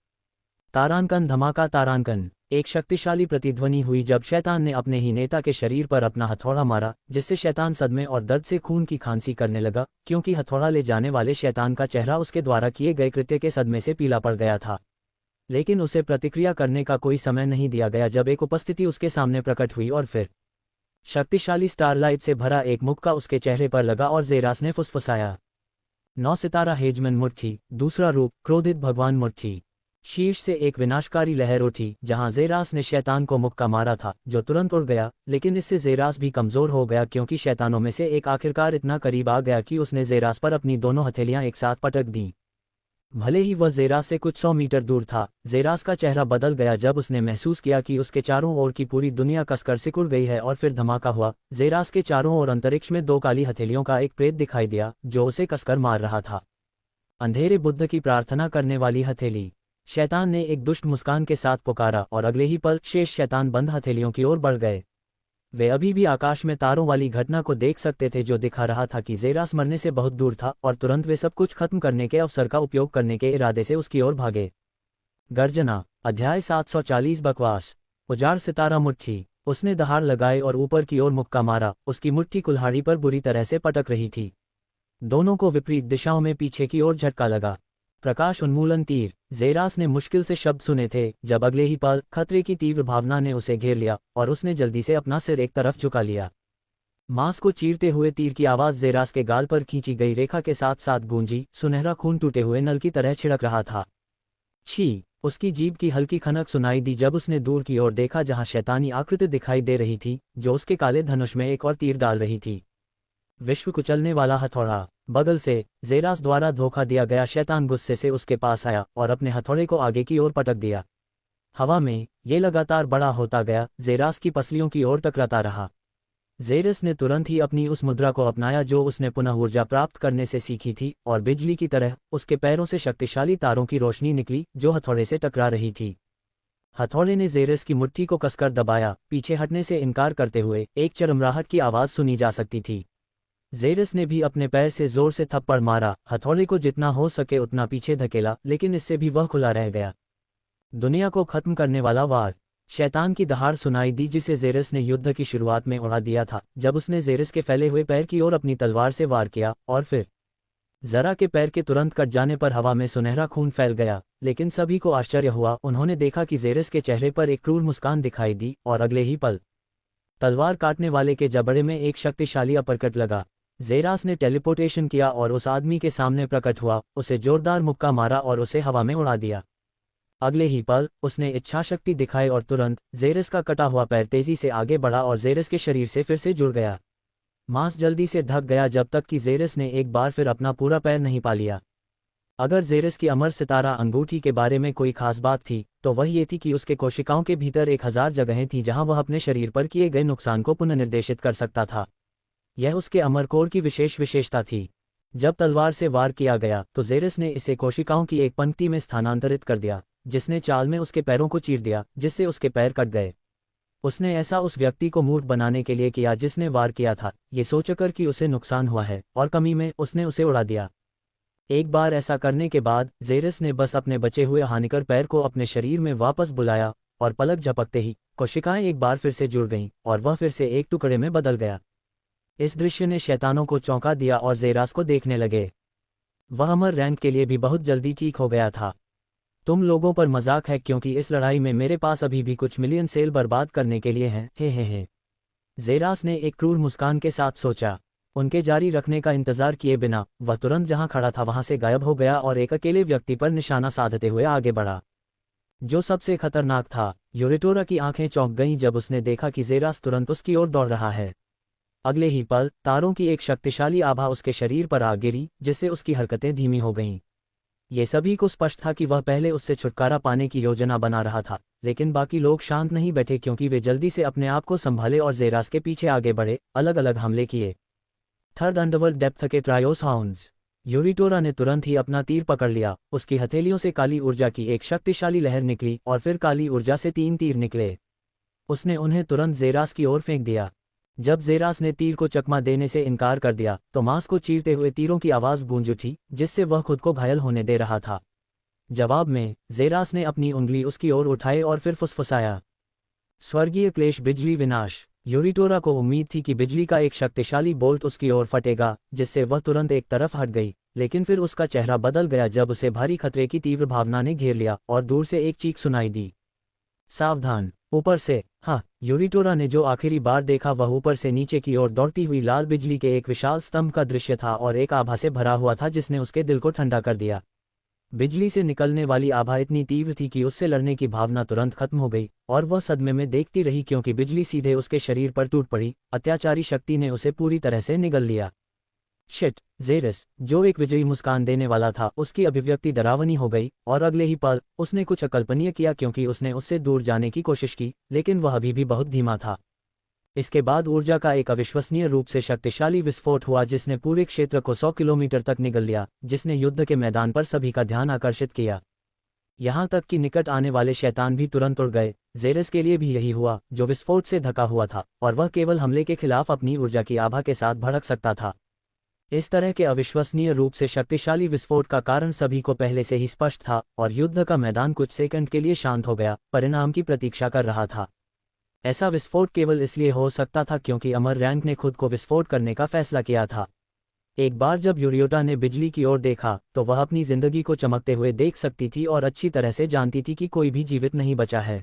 तारांकन धमाका तारांकन, एक शक्तिशाली प्रतिध्वनि हुई जब शैतान ने अपने ही नेता के शरीर पर अपना हथौड़ा मारा, जिससे शैतान सदमे और दर्द से खून की खांसी करने लगा, क्योंकि हथौड़ा ले जाने वाले शैतान का चेहरा उसके द्वारा किए गए कृत्य के सदमे से पीला पड़ गया था। लेकिन उसे प्रतिक्रिया करने का कोई समय नहीं दिया गया जब एक उपस्थिति उसके सामने प्रकट हुई, और फिर शक्तिशाली स्टारलाइट से भरा एक मुक्का उसके चेहरे पर लगा और ज़ेरास ने फुसफुसाया, 9 सितारा हेजमन मुट्ठी, दूसरा रूप क्रोधित भगवान मुट्ठी। शीर्ष से एक विनाशकारी लहर उठी जहां ज़ेरास ने शैतान को मुक्का मारा था, जो तुरंत उड़ गया, लेकिन इससे ज़ेरास भी कमज़ोर हो गया क्योंकि शैतानों में से एक आखिरकार इतना करीब आ गया कि उसने ज़ेरास पर अपनी दोनों हथेलियां एक साथ पटक दीं। भले ही वह ज़ेरास से कुछ 100 मीटर दूर था, ज़ेरास का चेहरा बदल गया जब उसने महसूस किया कि उसके चारों ओर की पूरी दुनिया कसकर सिकुड़ गई है, और फिर धमाका हुआ। ज़ेरास के चारों ओर अंतरिक्ष में 2 काली हथेलियों का एक प्रेत दिखाई दिया जो उसे कसकर मार रहा था। अंधेरे बुद्ध की प्रार्थना करने वाली हथेली। शैतान ने एक दुष्ट मुस्कान के साथ पुकारा, और अगले ही पल शेष शैतान बंद हथेलियों की ओर बढ़ गए। वे अभी भी आकाश में तारों वाली घटना को देख सकते थे जो दिखा रहा था कि ज़ेरास मरने से बहुत दूर था, और तुरंत वे सब कुछ खत्म करने के अवसर का उपयोग करने के इरादे से उसकी ओर भागे। गर्जना, अध्याय 740 बकवास। उजाड़ सितारा मुट्ठी। उसने दहाड़ लगाई और ऊपर की ओर मुक्का मारा, उसकी मुट्ठी कुल्हाड़ी पर बुरी तरह से पटक रही थी। दोनों को विपरीत दिशाओं में पीछे की ओर झटका लगा। प्रकाश उन्मूलन तीर। ज़ेरास ने मुश्किल से शब्द सुने थे जब अगले ही पल खतरे की तीव्र भावना ने उसे घेर लिया, और उसने जल्दी से अपना सिर एक तरफ झुका लिया। मांस को चीरते हुए तीर की आवाज़ ज़ेरास के गाल पर खींची गई रेखा के साथ साथ गूंजी, सुनहरा खून टूटे हुए नल की तरह छिड़क रहा था। छी! उसकी जीभ की हल्की खनक सुनाई दी जब उसने दूर की ओर देखा जहां शैतानी आकृति दिखाई दे रही थी, जो उसके काले धनुष में एक और तीर डाल रही थी। विश्व कुचलने वाला हथौड़ा। बगल से ज़ेरास द्वारा धोखा दिया गया शैतान गुस्से से उसके पास आया और अपने हथौड़े को आगे की ओर पटक दिया। हवा में ये लगातार बड़ा होता गया, ज़ेरास की पसलियों की ओर टकराता रहा। ज़ेरस ने तुरंत ही अपनी उस मुद्रा को अपनाया जो उसने पुनः ऊर्जा प्राप्त करने से सीखी थी, और बिजली की तरह उसके पैरों से शक्तिशाली तारों की रोशनी निकली जो हथौड़े से टकरा रही थी। हथौड़े ने ज़ेरस की मुट्ठी को कसकर दबाया, पीछे हटने से इनकार करते हुए एक चरमराहट की आवाज़ सुनी जा सकती थी। ज़ेरस ने भी अपने पैर से जोर से थप्पड़ मारा, हथौड़े को जितना हो सके उतना पीछे धकेला, लेकिन इससे भी वह खुला रह गया। दुनिया को खत्म करने वाला वार। शैतान की दहाड़ सुनाई दी जिसे ज़ेरस ने युद्ध की शुरुआत में उड़ा दिया था, जब उसने ज़ेरस के फैले हुए पैर की ओर अपनी तलवार से वार किया, और फिर ज़रा के पैर के तुरंत कट जाने पर हवा में सुनहरा खून फैल गया। लेकिन सभी को आश्चर्य हुआ, उन्होंने देखा कि ज़ेरस के चेहरे पर एक क्रूर मुस्कान दिखाई दी, और अगले ही पल तलवार काटने वाले के जबड़े में एक शक्तिशाली अपरकट लगा। ज़ेरास ने टेलीपोर्टेशन किया और उस आदमी के सामने प्रकट हुआ, उसे जोरदार मुक्का मारा और उसे हवा में उड़ा दिया। अगले ही पल उसने इच्छाशक्ति दिखाई और तुरंत ज़ेरस का कटा हुआ पैर तेजी से आगे बढ़ा और ज़ेरस के शरीर से फिर से जुड़ गया। मांस जल्दी से ढक गया जब तक कि ज़ेरस ने एक बार फिर अपना पूरा पैर नहीं पा लिया। अगर ज़ेरस की अमर सितारा अंगूठी के बारे में कोई खास बात थी तो वह ये थी कि उसके कोशिकाओं के भीतर 1000 जगहें थीं जहां वह अपने शरीर पर किए गए नुकसान को पुनर्निर्देशित कर सकता था। यह उसके अमर कोर की विशेष विशेषता थी। जब तलवार से वार किया गया तो ज़ेरस ने इसे कोशिकाओं की एक पंक्ति में स्थानांतरित कर दिया, जिसने चाल में उसके पैरों को चीर दिया, जिससे उसके पैर कट गए। उसने ऐसा उस व्यक्ति को मूर्ख बनाने के लिए किया जिसने वार किया था, ये सोचकर कि उसे नुकसान हुआ है, और कमी में उसने उसे उड़ा दिया। एक बार ऐसा करने के बाद ज़ेरस ने बस अपने बचे हुए हानिकर पैर को अपने शरीर में वापस बुलाया, और पलक झपकते ही कोशिकाएं एक बार फिर से जुड़ गईं और वह फिर से एक टुकड़े में बदल गया। इस दृश्य ने शैतानों को चौंका दिया और ज़ेरास को देखने लगे। वह अमर रैंक के लिए भी बहुत जल्दी ठीक हो गया था। तुम लोगों पर मजाक है क्योंकि इस लड़ाई में मेरे पास अभी भी कुछ मिलियन सेल बर्बाद करने के लिए हैं, हे। ज़ेरास ने एक क्रूर मुस्कान के साथ सोचा। उनके जारी रखने का इंतजार किए बिना वह तुरंत जहां खड़ा था वहां से गायब हो गया और एक अकेले व्यक्ति पर निशाना साधते हुए आगे बढ़ा, जो सबसे खतरनाक था। यूरिटोरा की आंखें चौंक गईं जब उसने देखा कि ज़ेरास तुरंत उसकी ओर दौड़ रहा है। अगले ही पल तारों की एक शक्तिशाली आभा उसके शरीर पर आ गिरी, जिससे उसकी हरकतें धीमी हो गईं। ये सभी को स्पष्ट था कि वह पहले उससे छुटकारा पाने की योजना बना रहा था, लेकिन बाकी लोग शांत नहीं बैठे क्योंकि वे जल्दी से अपने आप को संभाले और जेरास के पीछे आगे बढ़े, अलग अलग हमले किए। थर्ड अंडरवर्ल्ड डेप्थ के ट्रायोस हाउंड्स। यूरिटोरा ने तुरंत ही अपना तीर पकड़ लिया, उसकी हथेलियों से काली ऊर्जा की एक शक्तिशाली लहर निकली और फिर काली ऊर्जा से 3 तीर निकले। उसने उन्हें तुरंत जेरास की ओर फेंक दिया। जब जेरास ने तीर को चकमा देने से इनकार कर दिया तो मांस को चीरते हुए तीरों की आवाज़ गूंज उठी, जिससे वह खुद को घायल होने दे रहा था। जवाब में जेरास ने अपनी उंगली उसकी ओर उठाई और फिर फुसफुसाया, स्वर्गीय क्लेश बिजली विनाश। यूरिटोरा को उम्मीद थी कि बिजली का एक शक्तिशाली बोल्ट उसकी ओर फटेगा, जिससे वह तुरंत एक तरफ हट गई, लेकिन फिर उसका चेहरा बदल गया जब उसे भारी खतरे की तीव्र भावना ने घेर लिया और दूर से एक चीख सुनाई दी, सावधान, ऊपर से। हाँ, यूरिटोरा ने जो आखिरी बार देखा वह ऊपर से नीचे की ओर दौड़ती हुई लाल बिजली के एक विशाल स्तंभ का दृश्य था और एक आभा से भरा हुआ था जिसने उसके दिल को ठंडा कर दिया। बिजली से निकलने वाली आभा इतनी तीव्र थी कि उससे लड़ने की भावना तुरंत खत्म हो गई और वह सदमे में देखती रही क्योंकि बिजली सीधे उसके शरीर पर टूट पड़ी। अत्याचारी शक्ति ने उसे पूरी तरह से निगल लिया। शिट, जेरस, जो एक विजयी मुस्कान देने वाला था, उसकी अभिव्यक्ति डरावनी हो गई और अगले ही पल उसने कुछ अकल्पनीय किया क्योंकि उसने उससे दूर जाने की कोशिश की, लेकिन वह अभी भी बहुत धीमा था। इसके बाद ऊर्जा का एक अविश्वसनीय रूप से शक्तिशाली विस्फोट हुआ जिसने पूरे क्षेत्र को 100 किलोमीटर तक निगल लिया, जिसने युद्ध के मैदान पर सभी का ध्यान आकर्षित किया। यहाँ तक कि निकट आने वाले शैतान भी तुरंत उड़ गए। जेरस के लिए भी यही हुआ, जो विस्फोट से ढका हुआ था और वह केवल हमले के खिलाफ अपनी ऊर्जा की आभा के साथ भड़क सकता था। इस तरह के अविश्वसनीय रूप से शक्तिशाली विस्फोट का कारण सभी को पहले से ही स्पष्ट था और युद्ध का मैदान कुछ सेकंड के लिए शांत हो गया, परिणाम की प्रतीक्षा कर रहा था। ऐसा विस्फोट केवल इसलिए हो सकता था क्योंकि अमर रैंक ने खुद को विस्फोट करने का फैसला किया था। एक बार जब यूरियोटा ने बिजली की ओर देखा तो वह अपनी जिंदगी को चमकते हुए देख सकती थी और अच्छी तरह से जानती थी कि कोई भी जीवित नहीं बचा है।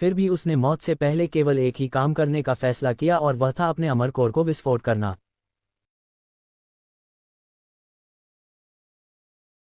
फिर भी उसने मौत से पहले केवल एक ही काम करने का फैसला किया और वह था अपने अमर कोर को विस्फोट करना।